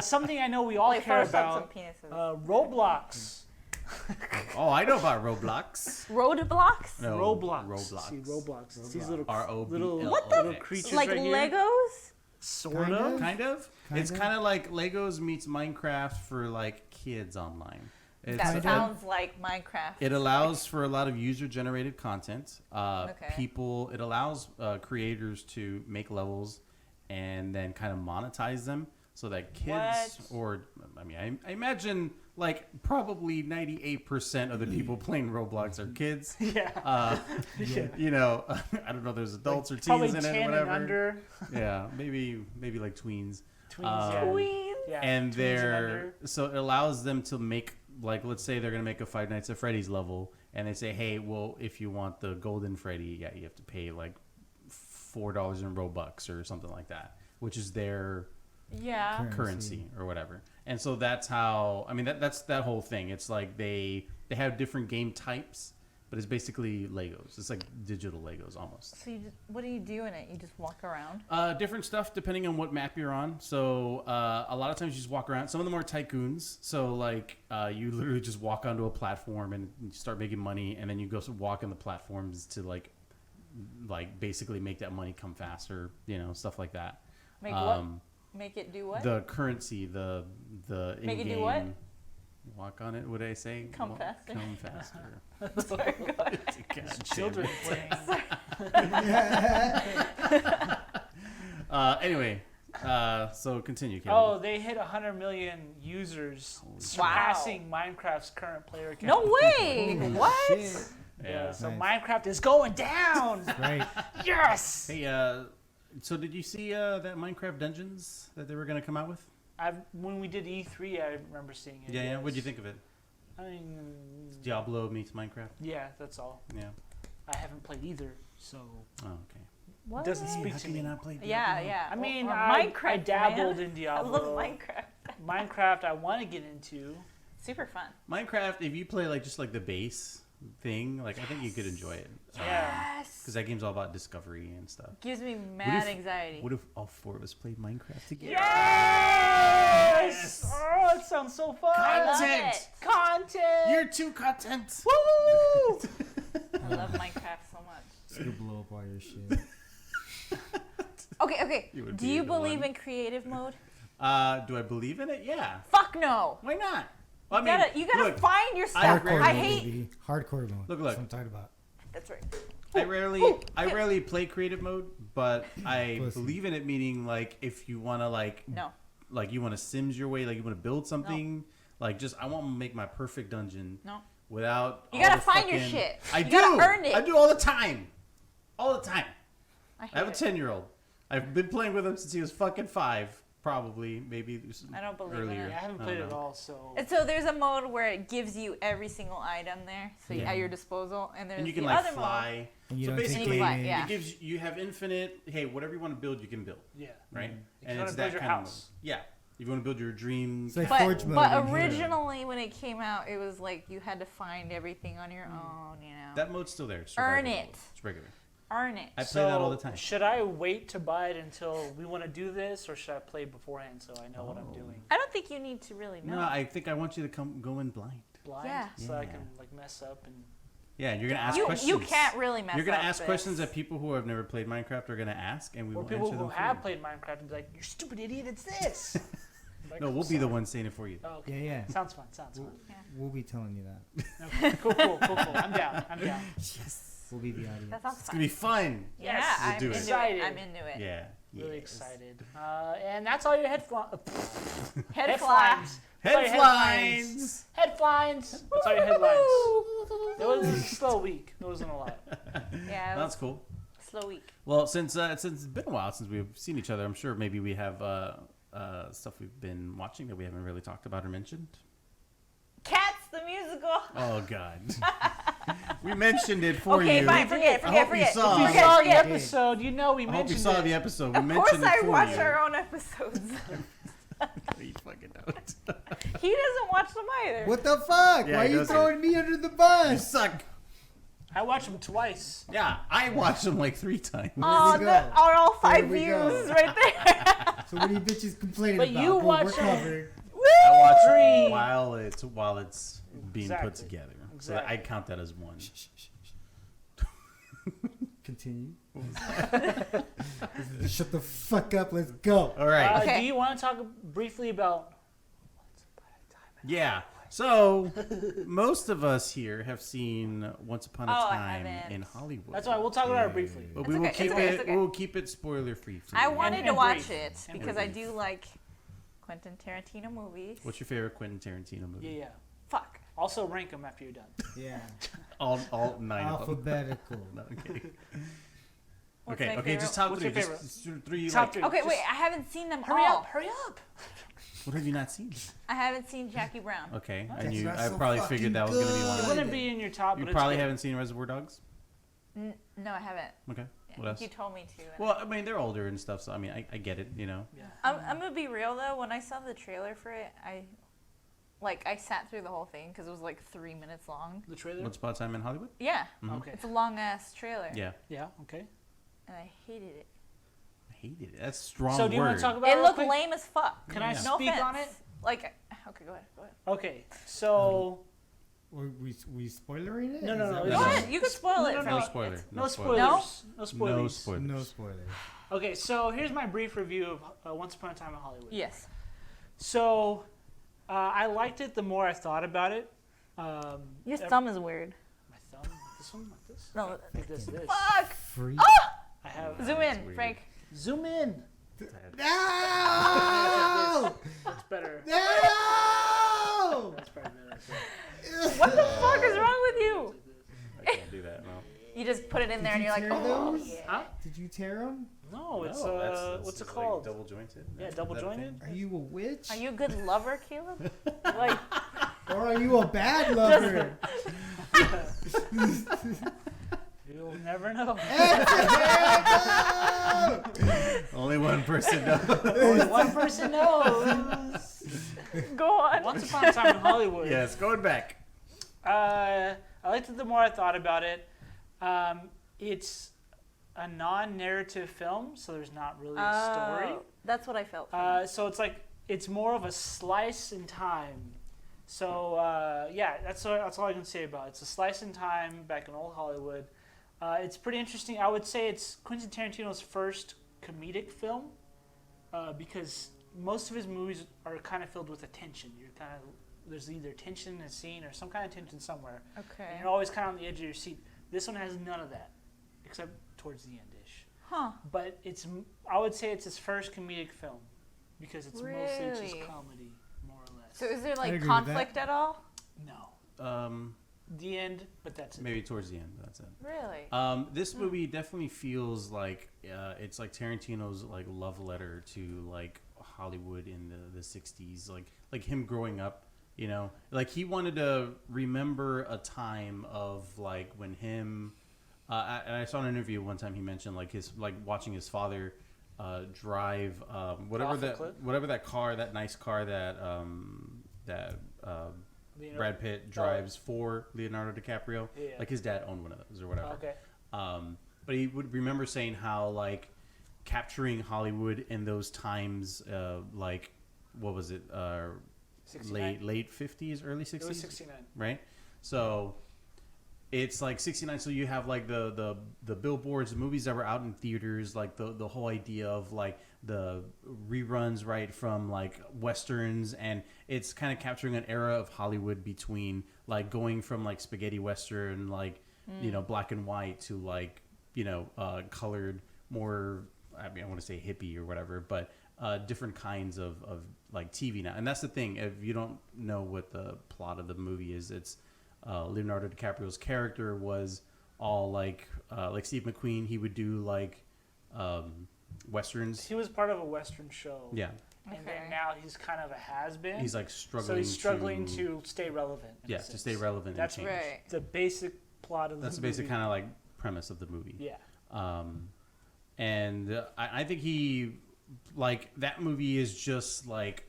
Something I know we all Like, care first up some about. penises. Roblox. Oh, I know about Roblox. Roadblocks? No, Roblox. Roblox. See, Roblox. It's these little R-O-B-L-O-X. little creatures Like right here. Legos? Sort Kind of. of. Kind of. Kind It's of. kind of like Legos meets Minecraft for like kids online. That sounds like Minecraft. It allows for a lot of user-generated content. Okay. It allows creators to make levels and then kind of monetize them so that kids I imagine like probably 98% of the people playing Roblox are kids. Yeah. You know, I don't know. There's adults or Probably teens in 10 it, whatever. and under. Yeah, maybe like tweens. Tweens, yeah. And under. so it allows them to make, like, let's say they're gonna make a Five Nights at Freddy's level, and they say, hey, well, if you want the Golden Freddy, you have to pay like $4 in Robux or something like that, which is their currency or whatever. And so that's how, I mean, that's that whole thing. It's like they have different game types, but it's basically Legos. It's like digital Legos almost. So what do you do in it? You just walk around? Different stuff depending on what map you're on. So a lot of times you just walk around. Some of them are tycoons. So like you literally just walk onto a platform and you start making money, and then you go walk on the platforms to like basically make that money come faster. You know, stuff like that. Make what? Make it do what? The currency, the Make in-game. it do what? Walk on it. What did I say? Come faster. Come faster. Sorry, go ahead. God, Children playing. Anyway, so continue, Caleb. Oh, they hit 100 million users, surpassing Minecraft's current player count. No way! What? Shit. Yeah, so Nice. Minecraft is going down. Right. Yes. Hey, so did you see that Minecraft Dungeons that they were going to come out with? When we did E3, I remember seeing it. Yeah. Yes. What'd you think of it? I mean, Diablo meets Minecraft? yeah, that's all. Yeah. I haven't played either, so Oh, okay. What? doesn't Hey, speak how to can you me. not play Diablo? Yeah. I mean, Or I Minecraft, dabbled man. in I Diablo. love Minecraft. Minecraft, I want to get into. Super fun. Minecraft, if you play like just like the base thing, like I think you could enjoy it. Yeah. Yes. Because that game's all about discovery and stuff. Gives me mad if- anxiety. What if all four of us played Minecraft together? Yes! Oh, it sounds so fun. I love Content! it. Content. You're too content. Woo! I love Minecraft so much. It's gonna blow up all your shit. Okay. You would Do be you the believe one. in creative mode? Do I believe in it? Yeah. Fuck no. Why not? Well, You gotta look, find your stuff. Hardcore I mode, hate. baby. Hardcore mode. Look. That's what I'm talking about. That's right. I rarely play creative mode, but I Pussy. believe in it. Meaning, like, if you want to, No. like you want to Sims your way, like you want to build something, like just I want to make my perfect dungeon. No. Without You all gotta the find your fucking- shit. I You do. gotta earn it. I do all the time. All the time. I hate I have a it. 10-year-old. I've been playing with him since he was fucking 5, probably, maybe I don't believe in earlier. it. Yeah, I haven't don't played it at know. all, so. And so there's a mode where it gives you every single item there, so Yeah. at your disposal, and there's And you can the like other fly. And you So don't take basically, fly, damage. yeah. it gives you have infinite. Hey, whatever you want to build, you can build, Yeah. right? If And you wanna it's build that your kind of house. mode. Yeah. If you want to build your dream. It's like But, Forge mode but in here. originally, when it came out, it was like you had to find everything on your own, you know. That mode's still there. It's Earn survival it. mode. It's regular. Earn it. I play that all the So, time. should I wait to buy it until we want to do this, or should I play beforehand so I know what I'm Oh. doing? I don't think you need to really know. No, I think I want you to go in blind. Blind, Yeah. so I Yeah. can like mess up and. Yeah, and you're gonna ask you, questions. you can't really mess up. You're gonna ask this. questions that people who have never played Minecraft are gonna ask, and we Or will people answer who them for have you. played Minecraft and be like, "You stupid idiot! It's this." Like, No, I'm we'll be the sorry. ones saying it for you. Oh, okay. Yeah. Sounds fun. Sounds fun. We'll be telling you that. Okay. Cool. I'm down. We'll be the audience. That sounds It's fun. gonna be fun. Yeah, Yes. We'll I'm do it. into Excited. it. I'm into it. Yeah. Really Yes. excited. And that's all your Head fly. headlines. Headlines. Headlines. That's all your headlines. It was a slow week. There wasn't a lot. Yeah, it was That's cool. a slow week. Well, since it's been a while since we've seen each other, I'm sure maybe we have stuff we've been watching that we haven't really talked about or mentioned. Cats the musical. Oh God. We mentioned it for Okay, you. fine. Forget. I hope you saw. If you Forget, saw the forget. episode, you know we I hope mentioned you saw it. the episode. We Of mentioned course, I it for watch you. our own episodes. You fucking don't. He doesn't watch them either. What the fuck? Yeah, Why are he you doesn't. throwing me under the You bus? suck. I watched them twice. Yeah, I watched them like 3 times. Oh, we go. are all 5 There we views go. right there. So what are you bitches complaining But about? you Go, watch we're them. covered. I watch Three. it while it's being put Exactly. together. So Exactly. I count that as one. Continue. Shut the fuck up. Let's go. All right. Okay. Do you want to talk briefly about? Yeah. So, most of us here have seen Once Upon a Oh, I Time haven't. in Hollywood. That's why we'll talk about it briefly. But It's we will okay, keep it's okay, it. it's okay. We'll keep it spoiler free. I wanted And to watch brief. it And because I brief. do like Quentin Tarantino movies. What's your favorite Quentin Tarantino movie? Yeah. Fuck. Also rank them after you're done. Yeah. All 9 of them. Alphabetical. No, I'm kidding. What's Okay, my okay, just favorite? top What's three. your favorite? Just three. Top Like, three. Okay, Just wait. I haven't seen them Hurry all. up! Hurry up! what have you not seen? I haven't seen Jackie Brown. Okay, I That's knew. not I so probably fucking figured that was going to be one. It Of wouldn't them. be in your top, You but probably it's good. haven't seen Reservoir Dogs. No, I haven't. Okay. Yeah, What else? You told me to. Well, I mean, they're older and stuff, so I mean, I get it. You know. Yeah. I'm gonna be real though. When I saw the trailer for it, I sat through the whole thing because it was like 3 minutes long. The trailer? Once Upon a Time in Hollywood. Yeah, Mhm. Okay. it's a long ass trailer. Yeah, Yeah, okay. And I hated it. I hated it. That's a strong. So do you want word. to talk about It real looked quick? lame as fuck. Can I Yeah. No speak offense. on it? Like, okay, go ahead. Go ahead. Okay, so... We spoilering it? No, Is no, that no, what it's Go it not. is? ahead. You can spoil No, it. no, for No me. spoiler. It's- No spoiler. spoilers. No No spoilers. spoilers. No spoilers. Okay, so here's my brief review of Once Upon a Time in Hollywood. Yes. So, I liked it the more I thought about it. Your ev- thumb is weird. My thumb? This one? Like this? No. I think this. Fuck. Free. I have... Zoom That's in, weird. Frank. Zoom in! No! That's better. No! That's probably better. What the fuck is wrong with you? I can't do that. No. You just put it in there and Did you're you like, tear oh those? yeah. Huh? Did you tear them? No, it's, No, that's what's it like called? double jointed. Yeah, double jointed. Are you a witch? Are you a good lover, Caleb? Like, Or are you a bad lover? You'll never know. Only one person knows. Only one person knows. go on. Once Upon a Time in Hollywood. Yes, going back. I liked it the more I thought about it. It's a non-narrative film, so there's not really a story. Oh, that's what I felt. from it. So it's like it's more of a slice in time. So yeah, that's all I can say about it. It's a slice in time back in old Hollywood. It's pretty interesting. I would say it's Quentin Tarantino's first comedic film because most of his movies are kind of filled with a tension. There's either tension in a scene or some kind of tension somewhere. And Okay. you're always kind of on the edge of your seat. This one has none of that, except towards the end-ish. Huh. But I would say it's his first comedic film because it's mostly just Really? comedy, more or less. So is there I like agree with conflict at all? No, the end, but that's it. Maybe towards the end. That's it. Really? This movie definitely feels like it's like Tarantino's like love letter to like Hollywood in the 60s, like him growing up, you know, like he wanted to remember a time of like when him and I saw an interview one time he mentioned like his like watching his father drive Off a cliff? whatever that car, that nice car that Leonardo- Brad Pitt drives for Leonardo DiCaprio. Yeah. Like his dad owned one of those or whatever. Okay. But he would remember saying how like capturing Hollywood in those times, like what was it, 69. late 50s, early 60s, It was 69. right? So it's like 69. So you have like the billboards, the movies that were out in theaters, like the whole idea of like the reruns, right, from like westerns, and it's kind of capturing an era of Hollywood between like going from like spaghetti western, like you know, black and white to like, you know, colored, more, I mean, I want to say hippie or whatever, but different kinds of like TV now. And that's the thing, if you don't know what the plot of the movie is, it's Leonardo DiCaprio's character was all like Steve McQueen. He would do like westerns. He was part of a Western show. Yeah, And Okay. then now he's kind of a has-been. he's like struggling. So he's struggling to stay relevant. in a yeah, to sense. stay relevant. That's and change. Right. The basic plot of That's the the basic movie. kind of like premise of the movie. Yeah. And I think he, like, that movie is just like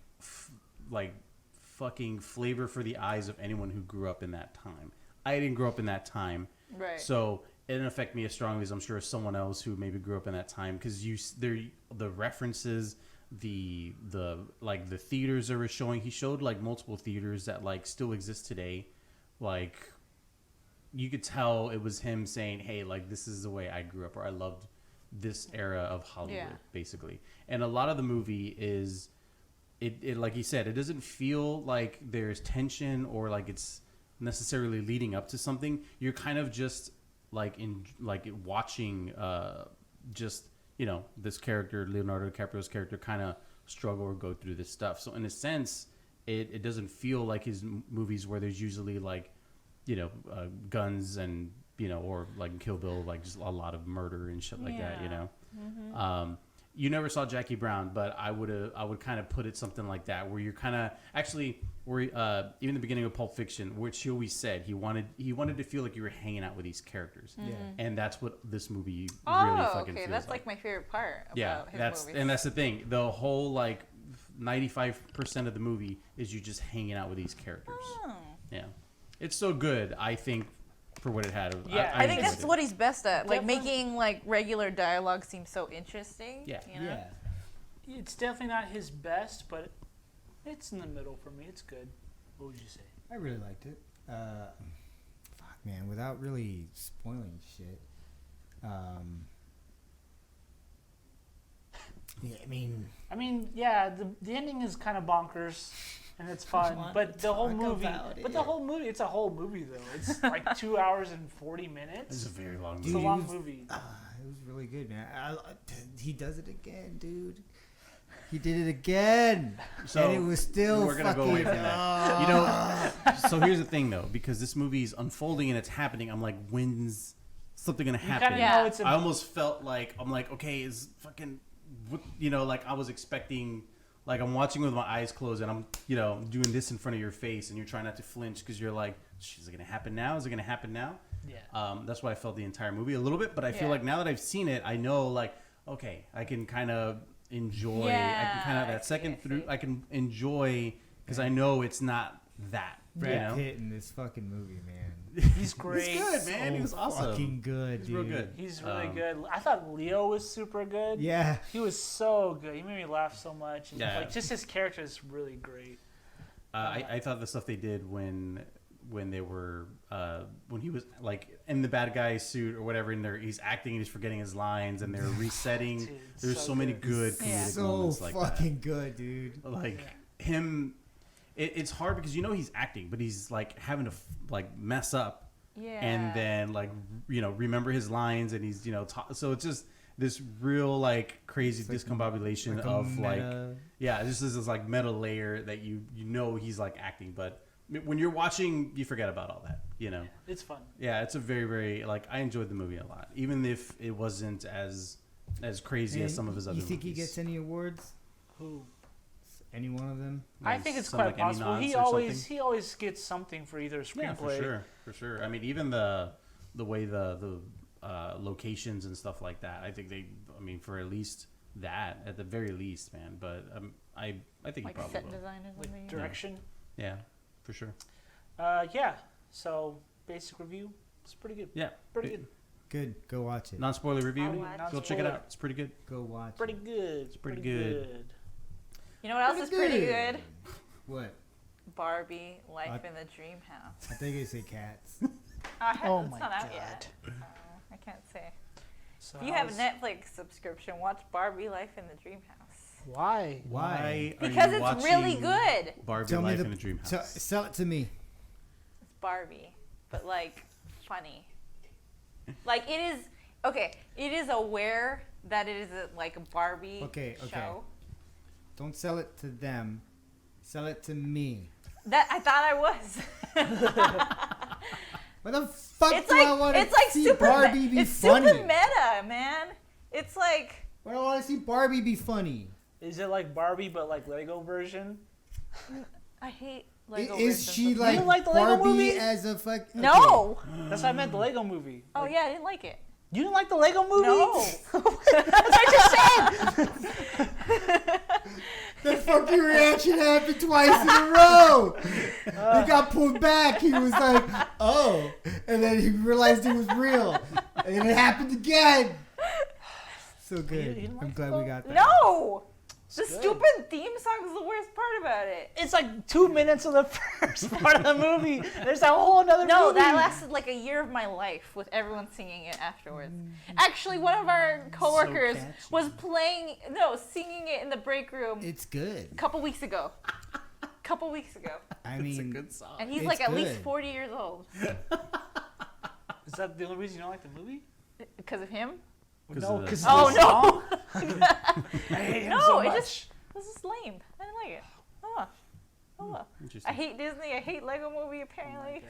fucking flavor for the eyes of anyone who grew up in that time. I didn't grow up in that time, Right. so it didn't affect me as strongly as I'm sure someone else who maybe grew up in that time, because the references, the like the theaters that were showing. He showed like multiple theaters that like still exist today, like. You could tell it was him saying, hey, like, this is the way I grew up, or I loved this era of Hollywood, Yeah. basically. And a lot of the movie is it like you said, it doesn't feel like there's tension or like it's necessarily leading up to something. You're kind of just like watching just this character, Leonardo DiCaprio's character, kind of struggle or go through this stuff. So in a sense, it doesn't feel like his movies where there's usually like guns and or like Kill Bill, like just a lot of murder and shit like that. Mm-hmm. You never saw Jackie Brown, but I would kind of put it something like that, where you're kind of actually where even the beginning of Pulp Fiction, which he always said he wanted to feel like you were hanging out with these characters, and that's what this movie really fucking feels that's like my favorite part. About his that's movies. and that's the thing. The whole like 95% of the movie is you just hanging out with these characters. Oh. Yeah, it's so good. I think. For what it had, Yeah, I think enjoyed that's it. what he's best at, like Definitely. making like regular dialogue seem so interesting. Yeah. Yeah. It's definitely not his best, but it's in the middle for me. It's good. What would you say? I really liked it. Fuck, man, without really spoiling shit. Yeah, I mean, yeah, the ending is kind of bonkers, and it's fun. want But to the whole talk movie, about but the whole movie, it's a whole movie though. It's like 2 hours and 40 It's minutes. a very long It's movie. a long movie. it was really good, man. He does it again, dude. He did it again, So and it was still we're gonna fucking. go away from that. So here's the thing, though, because this movie is unfolding and it's happening. I'm like, when's something gonna You happen? kind of Yeah. know it's I almost felt like okay, is fucking, like I was expecting. Like I'm watching with my eyes closed and I'm, doing this in front of your face and you're trying not to flinch because you're like, is it gonna happen now? Is it gonna happen now? Yeah. That's why I felt the entire movie a little bit, but I feel Yeah. like now that I've seen it, I know like, okay, I can kind of enjoy. I Yeah, can kind of I that see, second I through. see. I can enjoy because I know it's not that. Brad Pitt in this fucking movie, man. He's great. He's good, man. He was awesome. Fucking good, He's dude. real good. He's really good. I thought Leo was super good. Yeah. He was so good. He made me laugh so much. And Yeah. like just his character is really great. I thought the stuff they did when they were when he was like in the bad guy suit or whatever, and he's acting and he's forgetting his lines and they're resetting. Dude, There's so many good comedic So moments like fucking good, dude. that. Like him, it's hard because he's acting, but he's like having to like mess up Yeah. and then like remember his lines and he's so it's just this real like crazy It's like- discombobulation like a of meta- this is this like meta layer that he's like acting, but when you're watching you forget about all that. It's fun. Yeah, it's a very, very like I enjoyed the movie a lot, even if it wasn't as crazy as And some of his other You think movies. he gets any awards? Who? Any one of them? I think it's Some, quite like, Emmy possible. nods He or always something. he always gets something for either Yeah, screenplay. for sure. I mean, even the way the locations and stuff like that. I think for at least that, at the very least, man. But I think like he probably set will. design or something. Like direction. Yeah, for sure. Yeah. So basic review. It's pretty good. Yeah, Pretty good. Good. Go watch it. non-spoiler review. I'll watch Go check it out. It's pretty good. Go watch Pretty it. good. It's pretty good. You know what else is pretty good? What? Barbie, Life in the Dream House. I think they say cats. Oh It's my not out God. yet. I can't say. So If you have a Netflix subscription, watch Barbie, Life in the Dream House. Why? Why? are Because you it's really watching good. Barbie Tell me Life the- in a Dream House. Sell it to me. It's Barbie, but like funny. Like it is okay. It is aware that it is like a Barbie Okay, okay. show. Don't sell it to them. Sell it to me. That I thought I was. What the fuck It's do I want like to it's like see super. Barbie be It's funny? super meta, man. It's like Why do I want to see Barbie be funny? Is it like Barbie but like Lego version? I hate Lego Is versions she of like, like the Lego Barbie movie? as a fuck? Okay. No. That's what I meant. The Lego movie. Oh Like, yeah, I didn't like it. You didn't like the Lego movie? No. That's what I just said. That fucking reaction happened twice in a row. He got pulled back. He was like, oh. And then he realized it was real. And then it happened again. So You good. didn't I'm like glad it, we though? got that. No. The good. stupid theme song is the worst part about it. It's like 2 minutes of the first part of the movie. There's a whole another No, movie. that lasted like a year of my life with everyone singing it afterwards. Actually, one of our coworkers catchy. was singing it in the break room It's good. a couple weeks ago. I It's a mean, good song. And he's It's like at least good. 40 years old. Is that the only reason you don't like the movie? Because of him? 'Cause No, of the- because Oh, no. I hate him No, so it much. just was just lame. I didn't like it. Oh well. Interesting. I hate Disney. I hate Lego Movie, apparently.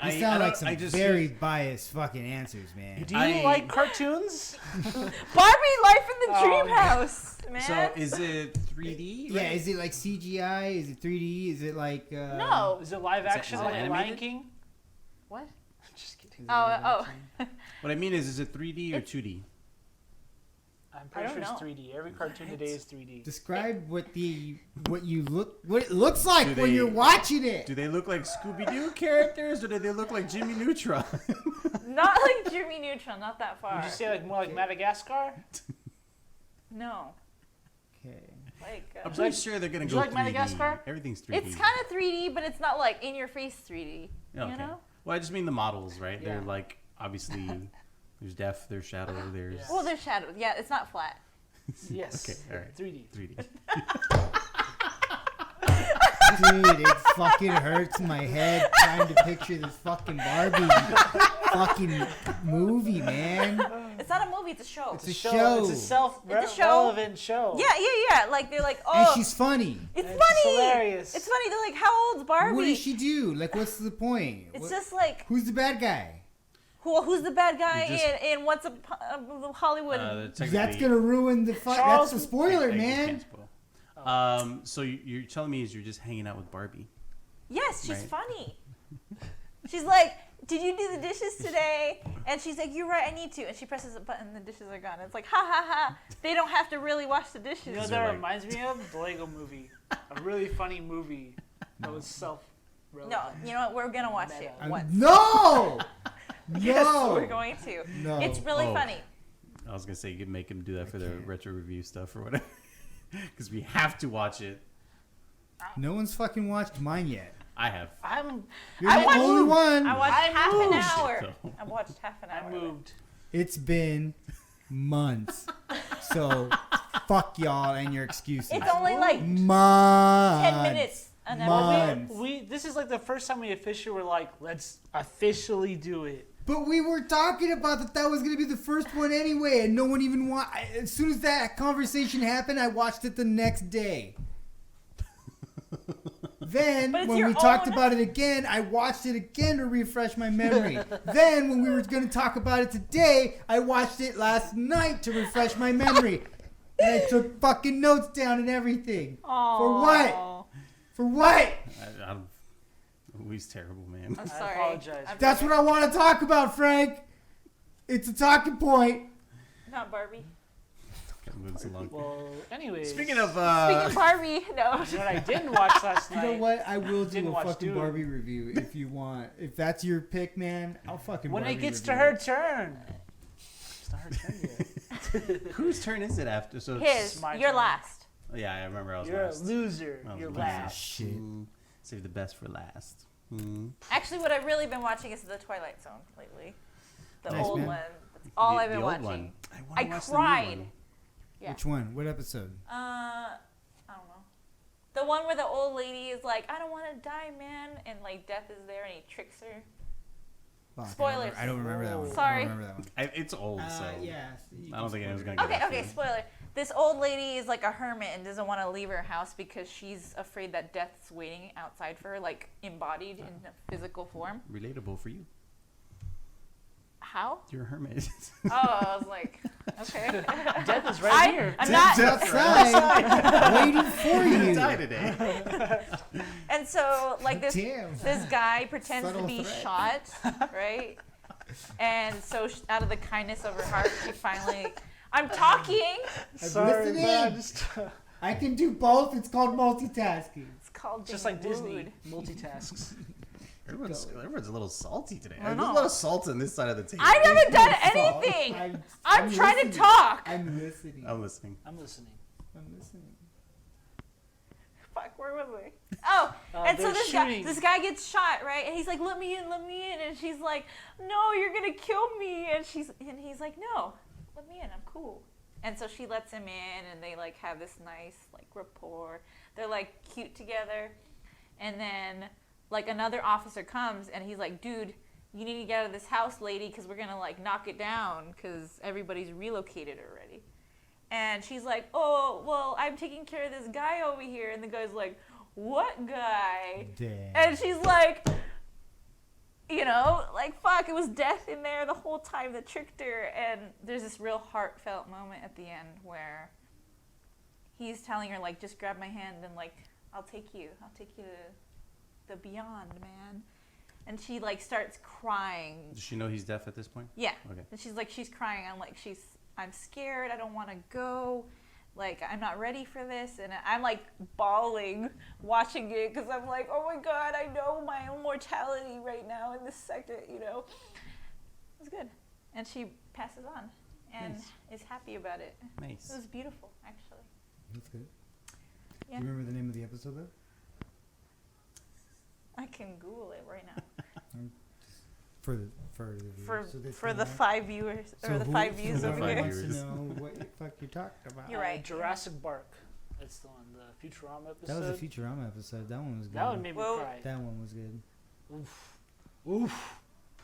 you sound like some very biased fucking answers, man. Do you like cartoons? Barbie Life in the Oh, Dream House, man. So is it 3D? Yeah, is it like CGI? Is it 3D? Is it like No. Is it live action is it like Lion animated? King? What? Just kidding. Oh. What I mean is it 3D or 2D? I'm pretty I sure don't it's know. 3D. Every cartoon today is 3D. Describe what it looks like Do when they- you're watching it. Do they look like Scooby-Doo characters or do they look like Jimmy Neutron? Not like Jimmy Neutron, not that far. Would you say like more like Madagascar? No. Okay. Like, I'm pretty sure they're gonna Would go you like 3D. Madagascar? Everything's 3D. it's kind of 3D, but it's not like in your face 3D. Okay. You know? Well, I just mean the models, right? Yeah. They're like obviously there's depth, there's shadow, there's Yeah. Well, there's shadows. Yeah, it's not flat. Yes. Okay, all right. 3D. 3D. Dude, it fucking hurts my head trying to picture this fucking Barbie fucking movie, man. It's not a movie. It's a show. It's a It's show. a self-relevant show. Yeah. Like they're like, And oh, she's funny. it's And funny. it's hilarious. It's funny. They're like, how old's Barbie? What does she do? Like, what's the point? It's What- just like, who's the bad guy? who's the bad guy You just- in What's Up Hollywood? That's gonna ruin the fuck. Charles- That's a spoiler, man. So you're telling me is you're just hanging out with Barbie? Yes, she's Right. funny. She's like, did you do the dishes today? And she's like, you're right, I need to. And she presses a button and the dishes are gone. It's like, ha ha ha. They don't have to really wash the dishes. You know what Is that there, like- reminds me of? The Lego movie. A really funny movie that was self-relevant. No, you know what? We're going to watch it once. No. Yes, No. we're going to. No. It's really Oh. funny. I was gonna say you could make him do that for the can't. retro review stuff or whatever, because we have to watch it. No one's fucking watched mine yet. I have. You're I the watched- only one. I watched I half moved. an hour. So- I watched half an hour. I of it. moved. It's been months. So fuck y'all and your excuses. It's only like months. 10 minutes. An Months. episode. This is like the first time we officially were like, let's officially do it. But we were talking about that was going to be the first one anyway, and no one even as soon as that conversation happened, I watched it the next day. Then, But it's when your we talked own- about it again, I watched it again to refresh my memory. Then, when we were going to talk about it today, I watched it last night to refresh my memory. And I took fucking notes down and everything. For what? For what? He's terrible, man. I'm I sorry. apologize. That's what I want to talk about, Frank. It's a talking point. Not Barbie. It's a long- Well, anyways. Speaking of, Speaking of Barbie, no. You know what I didn't watch last You night? know what? I will do Didn't a watch fucking Dune. Barbie review if you want. If that's your pick, man, I'll fucking When Barbie it gets review to her turn. It's not her turn yet. whose turn is it after? So His. my You're turn. last. Yeah, I remember I was You're last. a loser. I was You're last. last. Shit. Save the best for last. Actually, what I've really been watching is The Twilight Zone lately. The Nice, old man. one. That's all I've The been old watching. one. wanna I watch the new cried. one. Yeah. Which one? What episode? I don't know. The one where the old lady is like, I don't want to die, man. And like death is there and he tricks her. Fuck, Spoilers. I don't remember that one. Sorry. I don't remember that one. It's old, so yeah. I don't think anyone's gonna get it. Okay, spoiler. This old lady is like a hermit and doesn't want to leave her house because she's afraid that death's waiting outside for her, like embodied in a physical form. Relatable for you. How? You're a hermit. Oh, I was like, okay. Death is right here. I'm Death's not. outside, waiting for you. Die today. And so, like Damn. this guy pretends to Subtle be threat. shot, right? And so, out of the kindness of her heart, she finally. I'm talking. Sorry, listening. man. Just, I can do both. It's called multitasking. It's called just being like Disney. wooed. Multitasks. Everyone's a little salty today. I There's know. a lot of salt on this side of the table. I haven't done It's your fault. anything. I'm I'm trying to listening. talk. I'm listening. I'm listening. I'm listening. I'm listening. Fuck, where was I? Oh, and so they're this guy gets shot, right? And he's like, let me in, and she's like, no, you're gonna kill me, and he's like, no, let me in, I'm cool. And so she lets him in, and they like have this nice like rapport. They're like cute together, and then like another officer comes, and he's like, dude, you need to get out of this house, lady, because we're gonna like knock it down because everybody's relocated already. And she's like, oh, well, I'm taking care of this guy over here. And the guy's like, what guy? Damn. And she's like, you know, like, fuck, it was death in there the whole time that tricked her. And there's this real heartfelt moment at the end where he's telling her, like, just grab my hand and, like, I'll take you to the beyond, man. And she, like, starts crying. Does she know he's deaf at this point? Yeah. Okay. And she's crying. I'm scared. I don't want to go. Like, I'm not ready for this. And I'm, like, bawling watching it because I'm like, oh, my God, I know my own mortality right now in this second, you know. It was good. And she passes on and is happy about it. Nice. It was beautiful, actually. That's good. Yeah. Do you remember the name of the episode, though? I can Google it right now. For the viewers. So they For can the know. 5 viewers, or the 5 views over whoever here. wants to Viewers. know what the fuck you're talking about. You're right. Jurassic Bark. That's the one. The Futurama episode. That was a Futurama episode. That one was good. That one made me Well- cry. That one was good. Oof. Oof.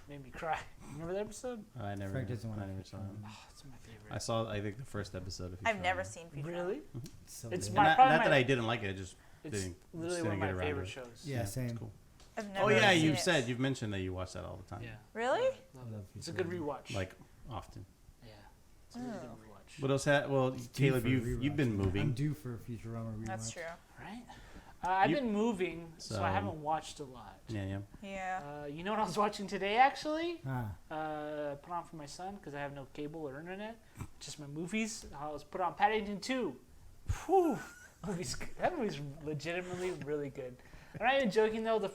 Made me cry. Remember that episode? I never Frank doesn't want I to never saw Futurama. him. Oh, it's my favorite. I saw, I think, the first episode of I've Futurama. never seen Futurama. Really? So It's good. my- Not, probably not that my- I didn't like it, I just It's didn't, literally just one didn't of get my around favorite to it. shows. Yeah, it's same. cool. I've never Oh yeah, seen you've it. said, you've mentioned that you watch that all the time. Yeah. Really? Love love it. It's a good Futurama. rewatch. Like, often. Yeah. It's a really good Oh. rewatch. What else well, Due Caleb, for a you've been rewatch. moving. I'm due for a Futurama rewatch. That's true. Right? I've You- been moving, so I So- haven't watched a lot. Yeah. Yeah. You know what I was watching today, actually? Ah, Put on for my son because I have no cable or internet. Just my movies. I was put on Paddington 2. Whew. That movie's legitimately really good. I'm not even joking though. The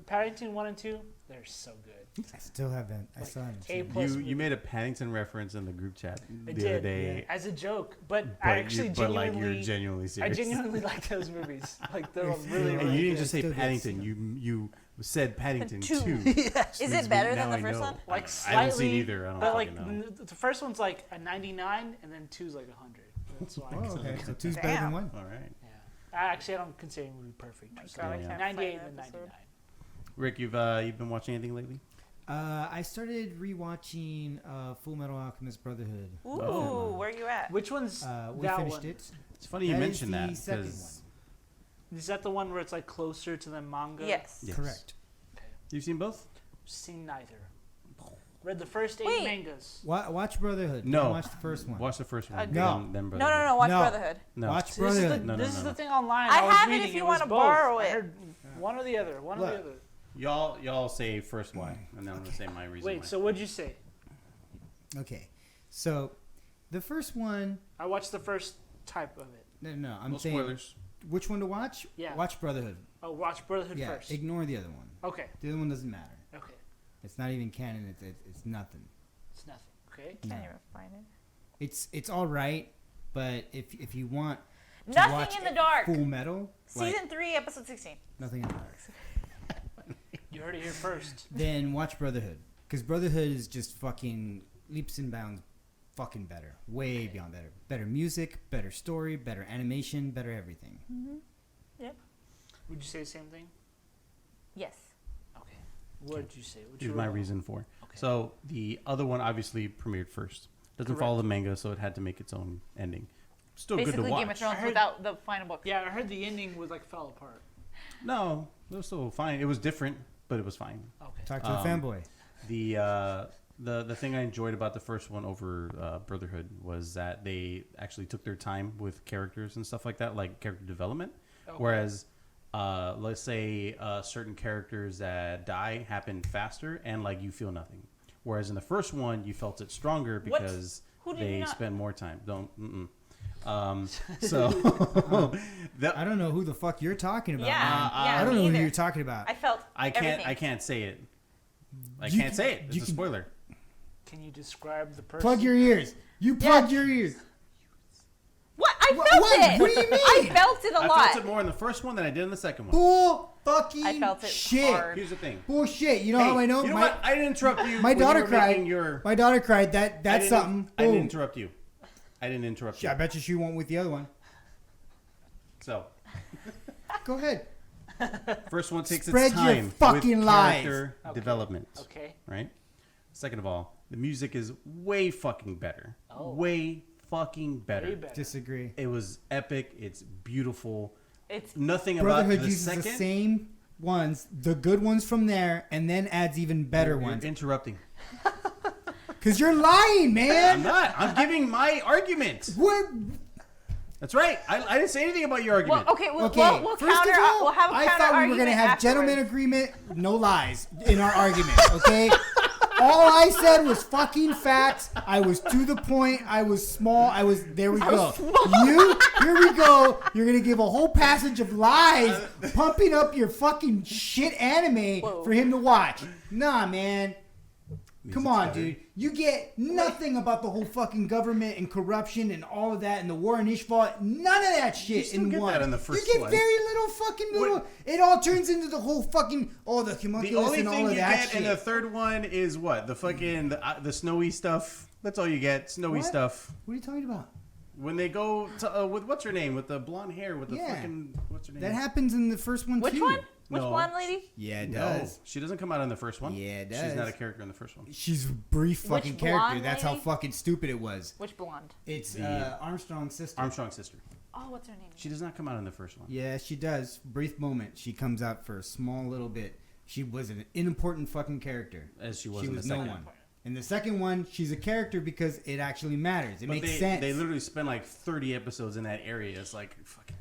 Paddington 1 and 2, they're so good. I still haven't. I Like, still haven't A seen it. plus You movie. made a Paddington reference in the group chat I the other did, day. as a joke, but But I actually but like genuinely, you're genuinely I serious. genuinely like those movies. Like they're You're really, still- And really you didn't good. just say Still good Paddington. scene. You said Paddington Two. 2. Is it better than the first one? Like I haven't seen slightly, either. I don't but like fucking know. the first one's like a 99, and then 2's like 100. That's why. Oh, okay. So two's better Damn. than one. All right. Yeah. I don't consider a movie perfect. My Just God, I Yeah. can't 98 find and the then episode. 99. Rick, you've been watching anything lately? I started rewatching Fullmetal Alchemist Brotherhood. Ooh, Oh. where you at? Which one's We that finished one? it. It's funny you That is mentioned the that second because Is that the one where it's like closer to the manga? Yes. Yes. Correct. You've seen both? Seen neither. Read the first 8 Wait. mangas. Watch Brotherhood. No. Don't watch the first one. Watch the first one. No. Then No, Brotherhood. no, no. Watch No. Brotherhood. No. Watch See, this is the, Brotherhood. No, this no, is no. the thing online. I was have it reading. if you was wanna both. borrow I it. heard one or the other. One or Look. the other. Y'all say first why, and then I'm gonna say my reason Wait, why. so what'd you say? Okay. So, the first one. I watched the first type of it. No, I'm No saying spoilers. which one to watch. Yeah. Watch Brotherhood. Oh, watch Brotherhood Yeah. first. Ignore the other one. Okay. The other one doesn't matter. Okay. It's not even canon. It's nothing. It's nothing. Okay. No. Can't even find it. It's all right, but if you want to Nothing watch in the dark. Full Metal, like, Season 3, episode 16. nothing in the dark, You heard it here first. then watch Brotherhood, because Brotherhood is just fucking leaps and bounds, fucking better, way beyond better. Better music, better story, better animation, better everything. Would you say the same thing? Yes. Okay. What did you say? What's Here's your my wrong? reason for. Okay. So the other one obviously premiered first. Doesn't Correct. follow the manga, so it had to make its own ending. Still Basically, good to watch. Game of Thrones I heard- without the final book. Yeah, I heard the ending was like fell apart. No, it was still fine. It was different, but it was fine. Okay. Talk to a fanboy. The thing I enjoyed about the first one over Brotherhood was that they actually took their time with characters and stuff like that, like character development. Okay. Whereas, let's say certain characters that die happen faster, and like you feel nothing. Whereas in the first one, you felt it stronger What? because Who did you they not- spend more time. So I don't know who the fuck you're talking about. Yeah, man. yeah, I don't me know who either. you're talking about. I felt everything. I can't say it. I You can't can- say it. It's you a can- spoiler. Can you describe the person? Plug your ears. You plug Yeah. your ears. What? I felt it. What do you mean? I felt it a lot. I felt it more in the first one than I did in the second one. Bull fucking I felt it shit. hard. Here's the thing. Bullshit. You know how I know? You know what? I didn't interrupt you. My when you daughter were cried. making Your, My daughter cried. That's something. I didn't Boom. interrupt you. I didn't interrupt you. I bet you she won't with the other one. So, Go ahead. first one takes Spread its your time fucking with lies. character Okay. development. Okay. Right? Second of all, the music is way fucking better. Oh. Way fucking better. Way better. Disagree. It was epic. It's beautiful. It's Nothing about Brotherhood the uses second. the same ones, the good ones from there, and then adds even better You're ones. interrupting. Because you're lying, I'm man. not. I'm giving my argument. What? That's right. I didn't say anything about your argument. well, okay. We'll Okay, we'll first counter. of all, We'll have a I counter thought we were argument going to have afterwards. gentleman agreement, no lies in our argument, okay? All I said was fucking facts. I was to the point. I was small. There we go. Here we go. You're going to give a whole passage of lies, pumping up your fucking shit anime Whoa. for him to watch. Nah, man. Come Music's on, better. dude. You get nothing about the whole fucking government and corruption and all of that and the war in Ishval. None of that shit still in get one. that in the first you get one. very little fucking little. It all turns into the whole fucking the The homunculus only and all thing of you that get shit. in the third one is what? The fucking the snowy stuff. That's all you get. Snowy What? stuff. What are you talking about? When they go to with what's her name with the blonde hair with the Yeah. fucking what's her name? That happens in the first one Which too. one? Which No. one, lady? Yeah, it No, does. she doesn't come out in the first one. Yeah, it She's does. not a character in the first one. She's a brief Which fucking character. blonde That's how lady? fucking stupid it was. Which blonde? It's The- Armstrong's sister. Armstrong's sister. Oh, what's her name? She does not come out in the first one. Yeah, she does. Brief moment. She comes out for a small little bit. She was an unimportant fucking character. As she was She in was the no second. one. In the second one, she's a character because it actually matters. It But makes they, sense. They literally spend like 30 episodes in that area. It's like fucking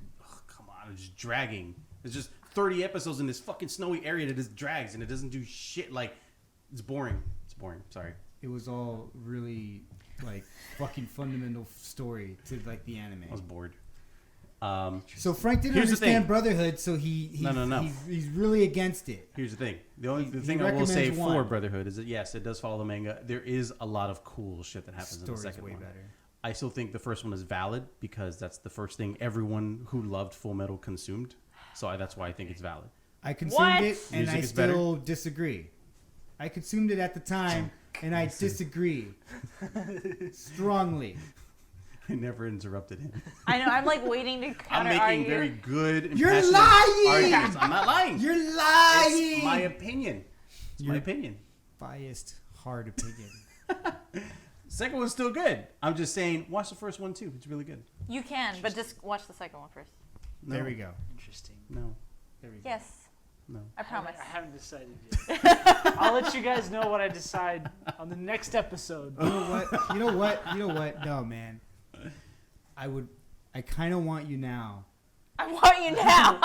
come on, it's just dragging. It's just 30 episodes in this fucking snowy area that just drags and it doesn't do shit. Like it's boring. It's boring. Sorry. It was all really like fucking fundamental story to like the anime. I was bored. So Frank didn't Here's the understand thing. Brotherhood, so he's No. He's really against it. Here's the thing. The He thing I will say recommends for one. Brotherhood is that yes, it does follow the manga. There is a lot of cool shit that happens in the Story's second way one. better. I still think the first one is valid because that's the first thing everyone who loved Fullmetal consumed. So that's why I think it's valid. I consumed What? it, and Music I is better? still disagree. I consumed it at the time, and I disagree strongly. I never interrupted him. I know. I'm like waiting to I'm counter making argue. very good and You're passionate lying! arguments. I'm not lying. You're lying. It's my opinion. It's my You're- opinion. Biased, hard opinion. Second one's still good. I'm just saying, watch the first one too. It's really good. You can, but just watch the second one first. No, There we go. Interesting. No, There we go. Yes, no. I promise. I haven't decided yet. I'll let you guys know what I decide on the next episode. You know what? You know what? You know what? No, man. I kind of want you now. I want you now.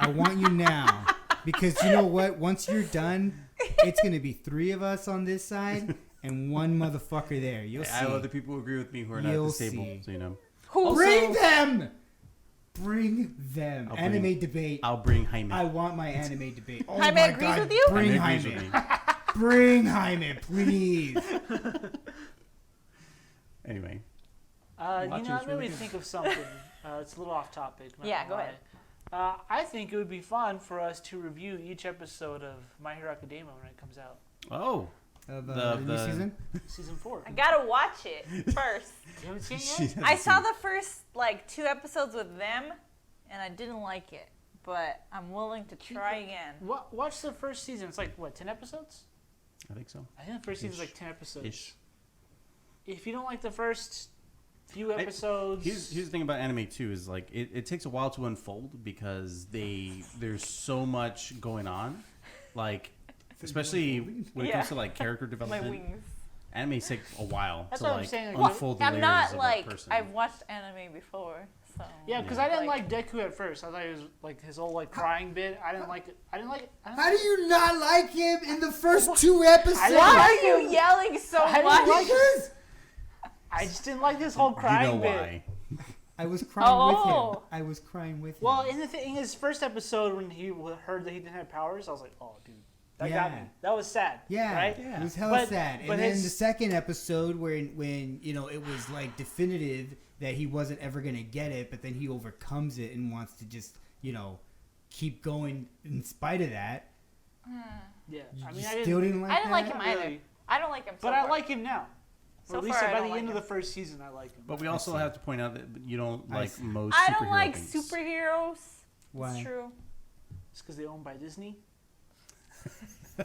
I want you now. Because you know what? Once you're done, it's going to be 3 of us on this side and 1 motherfucker there. You'll see. I have other people who agree with me who are not at You'll this table, see. so you know. Who? Bring them! Bring them. I'll Anime bring- debate. I'll bring Jaime. I want my anime debate. Oh Jaime my agrees God. with you? Bring Jaime agrees Jaime. with me. Bring Jaime, please. Anyway, You Watch know, it, it's let really me good. think of something. It's a little off topic. not Yeah, gonna go lie. ahead. I think it would be fun for us to review each episode of My Hero Academia when it comes out. oh, Of The- the new the- season? Season 4. I gotta watch it first. You haven't seen it She yet? hasn't I saw seen the first like 2 episodes with them, and I didn't like it. But I'm willing to try again. Watch the first season. It's like, what, 10 episodes? I think so. I think the first season's Ish. like 10 episodes. Ish. If you don't like the first few I- episodes... Here's the thing about anime too is like it takes a while to unfold because there's so much going on, like especially when it Yeah. comes to like character My development. wings. Anime take a while That's to what I'm like saying, like, unfold the I'm layers not of like a person. I've watched anime before, so Yeah, because Yeah. I didn't like Deku at first. I thought he was like his whole like crying bit. I didn't like it. How do you not like him in the first 2 episodes? I didn't why like are you yelling so I didn't much? like Because I just didn't like this whole you crying know bit. why? I was crying with him. Oh. I was crying with him. Well, in his first episode when he heard that he didn't have powers, I was like, oh, dude, that got Yeah. me. That was sad. yeah, Right? it was hella But- sad. but And then his- the second episode when you know it was like definitive that he wasn't ever gonna get it, but then he overcomes it and wants to just keep going in spite of that. Yeah, I You mean, still didn't like I didn't like that? him Not either. really. I don't like him. But so I far. like him now. So Or at least far, I by don't the like end of him. the first season, I like him. But we also have to point out that you don't like see. most I superhero don't like things. superheroes. Why? It's true. It's because they're owned by Disney. I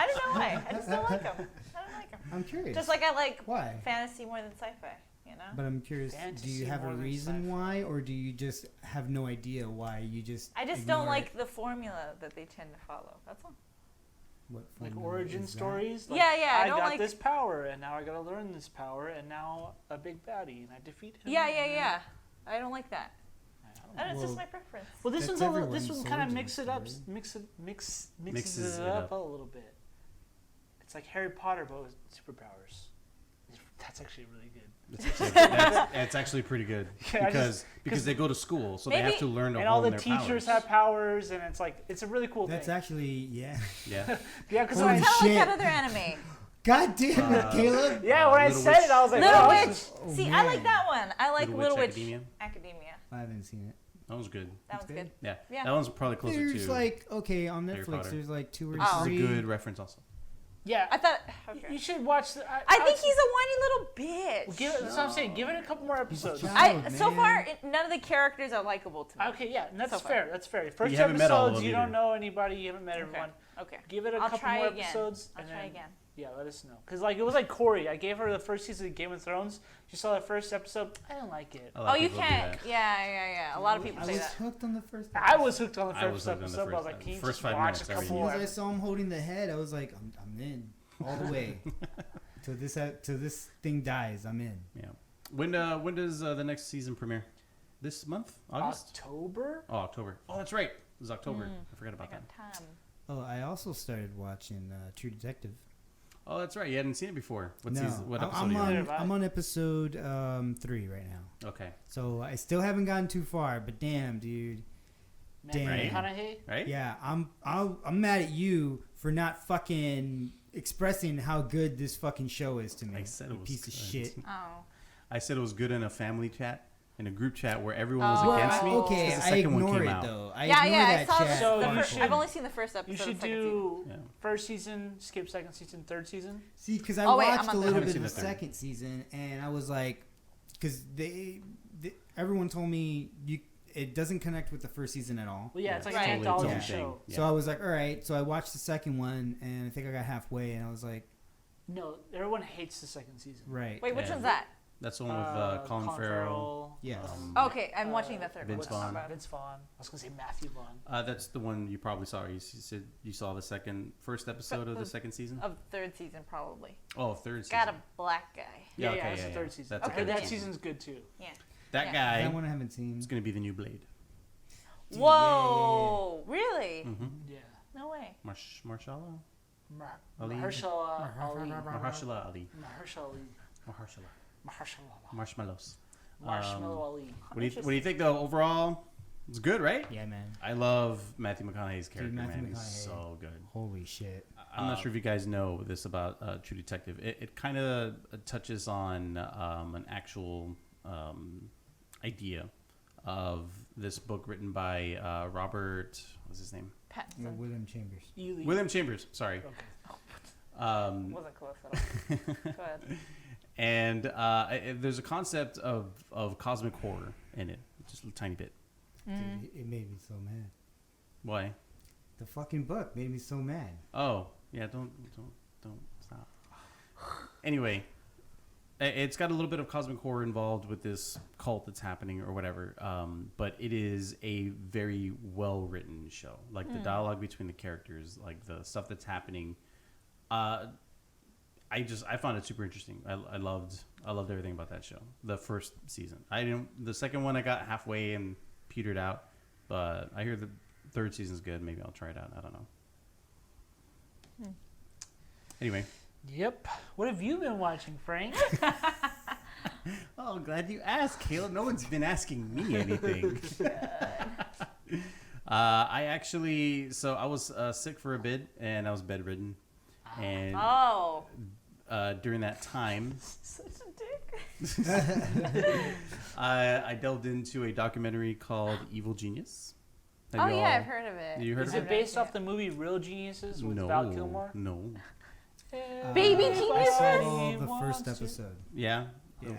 don't know why. I just don't like him. I don't like him. I'm curious. Just like I like Why? fantasy more than sci-fi. You know. But I'm curious. Do Fantasy you have a more than reason sci-fi. why, or do you just have no idea why? You just I just ignore don't like it? the formula that they tend to follow. That's all. What Like formula origin is that? stories. Like, Yeah, I I don't got like- this power, and now I gotta learn this power, and now a big baddie, and I defeat him. Yeah. I don't like that. I don't know. And it's just Well, my preference. Well, this That's one's this everyone's one kind of origin mix it up, story. mixes it up a little bit. It's like Harry Potter, but with superpowers. That's actually really good. It's actually pretty good Yeah, because they go to school, so they have Maybe- to learn to And all hone the their teachers powers. have powers, and it's a really cool That's thing. actually yeah. Yeah, Yeah, because Holy when Kind of like shit. that other anime. God damn it, Caleb! yeah, when I Little said Witch. it, I was like, Little oh, Witch. this is- Oh, See, I like man. that one. I like Little Little Witch Witch Academia. Academia. I haven't seen it. that was good. That was It's good. Yeah, Yeah. that one's probably closer There's to. like okay on Harry Netflix. Potter. There's like 2 or This is a 3. good reference also. Yeah, I thought. Okay. you should watch. I think he's a whiny little bitch. That's what I'm saying. Give it a couple more episodes. child. So man. far, none of the characters are likable to me. Okay, yeah, and that's So far. fair. That's fair. First You two haven't met all of episodes, them you don't either. know anybody. You haven't met Okay. everyone. Okay. Give it a I'll couple try more again. episodes. I'll and try then, again. Yeah, let us know. Because it was like Corey. I gave her the first season of Game of Thrones. She saw the first episode. I didn't like it. A lot Oh, of you people do can't. that. Yeah. A lot of people I say was that. hooked on the first. I was hooked on the I was first hooked on the episode. But I was first- like, can you first just 5 watch minutes, a I As couple soon more? as I saw him holding the head, I was like, I'm in all the way. Till this thing dies, I'm in. Yeah. When does the next season premiere? This month? August? October? Oh, October. Oh, that's right. It was October. I forgot I about that. got time. Oh, I also started watching True Detective. Oh, that's right. You hadn't seen it before. What No, season? What episode? I'm are you Neither on. have I. I'm on episode 3 right now. Okay. So I still haven't gotten too far, but damn, dude. Matthew Damn. McConaughey? Right? Yeah, I'm mad at you for not fucking expressing how good this fucking show is to me. I said you it was piece of good. shit. Oh. I said it was good in a family chat, in a group chat where everyone was Oh, against me. Okay, because the I second one ignore came it out. though. I Yeah, ignore I that saw chat. So the you first. should- I've only seen the first episode. You of the should second season. do Yeah. first season, skip second season, third season. See, because I Oh, wait, I'm watched on a the- little I bit haven't of seen the the third. second season, and I was like, because everyone told me it doesn't connect with the first season at all. Well, yeah, it's like Right. an Totally anthology its own show. thing. Yeah. So I was like, all right. So I watched the second one, and I think I got halfway, and I was like, No, everyone hates the second season. right. Wait, which Yeah. one's that? That's the one with Colin Farrell. Yes. Okay, I'm watching the third Vince one. Vaughn. About it. Vince Vaughn. I was gonna say Matthew Vaughn. That's the one you probably saw. You said you saw the first episode of the second season. Of third season, probably. Oh, third season. Got a black guy. Yeah, okay, that's the third season. That's Okay, the third that season. season's good too. Yeah. That Yeah. guy That one I haven't seen. is going to be the new Blade. Whoa! Really? Mm-hmm. Yeah. No way. Mahershala Ali. Ali? Mahershala Ali. Mahershala Ali. Mahershala Ali. Mahershala. Mahershala. Marshmallows. Marshmallow Ali. What do you think though? Overall, it's good, right? Yeah, man. I love Matthew McConaughey's character, Matthew man. He's McConaughey. so good. Holy shit. I'm not sure if you guys know this about True Detective. It kind of touches on an actual idea of this book written by Robert. What's his name? Pattinson. William Chambers. Ely. William Chambers. Sorry. Okay. Wasn't close at all. Go ahead. And there's a concept of cosmic horror in it, just a tiny bit. Dude, it made me so mad. Why? The fucking book made me so mad. Oh, yeah. Don't stop. Anyway, it's got a little bit of cosmic horror involved with this cult that's happening or whatever. But it is a very well written show. Like the dialogue between the characters, like the stuff that's happening. I found it super interesting. I loved everything about that show. The first season. The second one I got halfway and petered out, but I hear the third season's good. Maybe I'll try it out. I don't know. Anyway. Yep. What have you been watching, Frank? Oh, glad you asked, Caleb. No one's been asking me anything. I was sick for a bit and I was bedridden. And Oh. during that time, Such a dick. I delved into a documentary called Evil Genius. Oh yeah, I've heard of it. You heard Is of it based off the movie Real Geniuses with No, Val Kilmer? no. Baby I Geniuses? saw the first episode. Yeah. Yeah.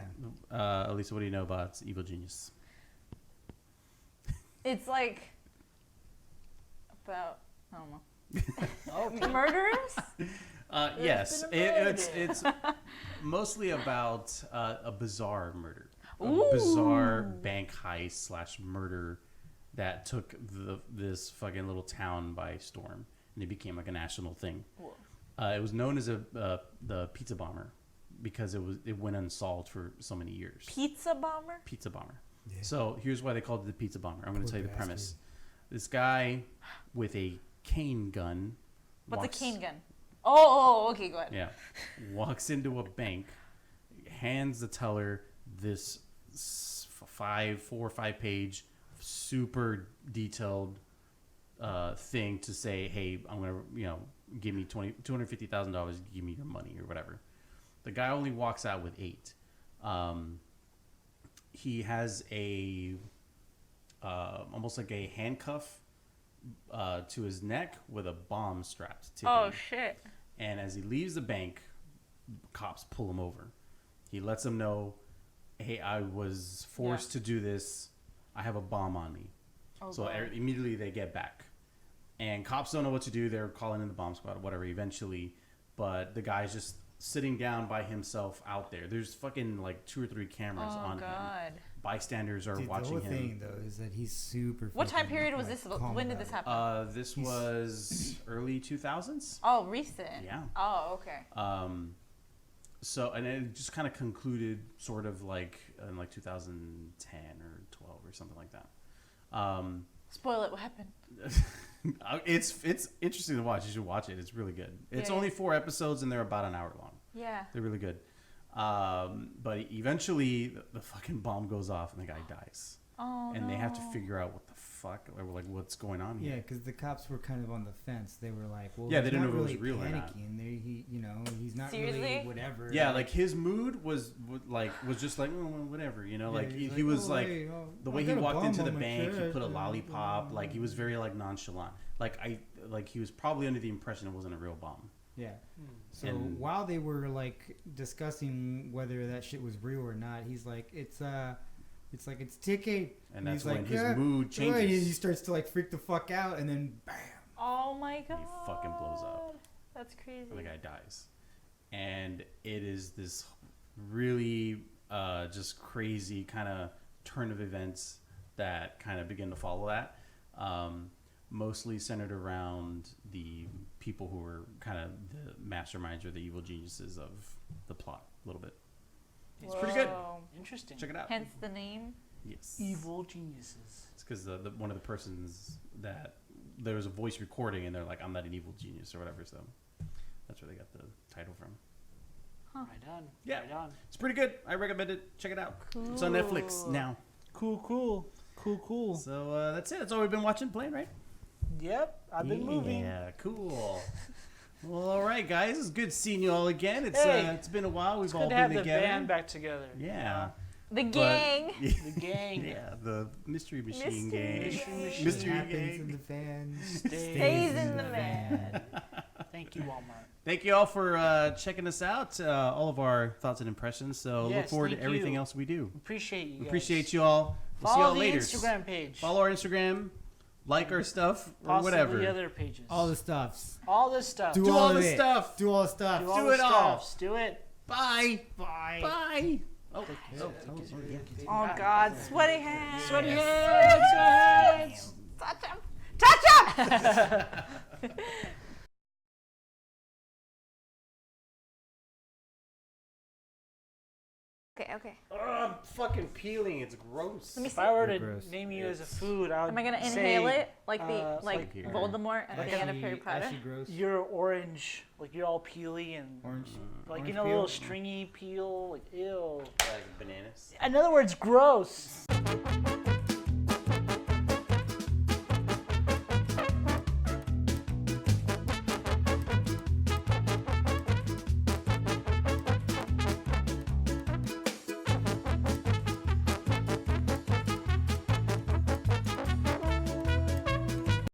Alyssa, what do you know about Evil Genius? It's like about I don't know. Okay. Murderers? Yes, been a it's mostly about a bizarre murder, Ooh. a bizarre bank heist / murder that took this fucking little town by storm, and it became like a national thing. It was known as the pizza bomber because it went unsolved for so many years. Pizza bomber? Pizza bomber. Yeah. So here's why they called it the pizza bomber. I'm going to Poor tell you the bastard. premise. This guy with a cane gun. What's walks- a cane gun? Oh, okay, go ahead. Yeah. Walks into a bank, hands the teller this 4 or 5 page, super detailed thing to say, hey, I'm going to, give me $250,000, give me your money or whatever. The guy only walks out with 8. He has a almost like a handcuff to his neck with a bomb strapped to Oh him. shit. And as he leaves the bank, cops pull him over. He lets them know, hey, I was forced to do this. I have a bomb on me. Oh, So God. immediately they get back. And cops don't know what to do. They're calling in the bomb squad or whatever eventually. But the guy's just sitting down by himself out there. There's fucking like 2 or 3 cameras on him. Bystanders are Dude, watching the whole him. thing though is that he's super. What time fucking, period was like, this? calm When did about this it. happen? This He's- was early 2000s. Oh, recent. Yeah. Oh, okay. So, and it just kind of concluded sort of like in like 2010 or 12 or something like that. Spoil it. What happened? It's interesting to watch. You should watch it. It's really good. It's Yeah. only 4 episodes and they're about an hour long. Yeah. They're really good. But eventually the fucking bomb goes off and the guy dies. Oh And no. they have to figure out what the fuck, or like what's going on Yeah, here. because the cops were kind of on the fence. They were like, "Well, Yeah, he's they didn't not know if it was really real or not. panicking. He's not Seriously? really whatever." Yeah, like his mood was just like, oh, well, whatever, like he was "Oh, like hey, the I way he got a walked bomb into the on my bank, he chest, put a and- lollipop, like he was very like nonchalant. Like he was probably under the impression it wasn't a real bomb. Yeah. So And- while they were like discussing whether that shit was real or not, he's like, it's ticking. And that's he's when like, his "Yeah." mood Oh, and changes. he starts to like freak the fuck out, and then bam. Oh my god. He fucking blows up. That's crazy. And the guy dies. And it is this really just crazy kind of turn of events that kind of begin to follow that. Mostly centered around the people who were kind of the masterminds or the evil geniuses of the plot a little bit. It's pretty good. Whoa. Interesting. Check it out. Hence the name. Yes. Evil geniuses. It's because the one of the persons that there was a voice recording and they're like, I'm not an evil genius or whatever. So that's where they got the title from. Right on. Yeah. Right on. It's pretty good. I recommend it. Check it out. It's on Netflix Cool. now. Cool. So that's it. That's all we've been watching, playing, right? Yep. I've been moving. Yeah, cool. Well, all right, guys. It's good seeing you all again. Hey. It's been a while. We've It's all good to been have the together. band back together. Yeah. The But- gang. The gang. Yeah, the Mystery Machine Mystery Gang. Machine. Mystery happens Gang. in the fan. Stays in the van. Thank you, Walmart. Thank you all for checking us out. All of our thoughts and impressions. So look Yes, forward to thank everything you. else we do. Appreciate you guys. Appreciate you all. We'll see Follow y'all the later. Instagram page. Follow our Instagram. Like our stuff or Possibly whatever. other pages. All the stuffs. All this stuff. Do Do all all of the it. stuff. Do all the stuff. Do all do the it all. stuffs. Do it. Bye. Bye. Bye. Oh, Oh god, sweaty hands. Sweaty hands. Touch him. Touch him. Okay. Oh, I'm fucking peeling. It's gross. Let me If see. I were to You're gross. name you as a food, I would Am I gonna say inhale it like the uh, like like here. Voldemort at the end of Harry Potter? Ashy gross. you're orange, like you're all peely and Orange. like orange you know, a peel? little stringy peel, like ew. Like bananas. In other words, gross.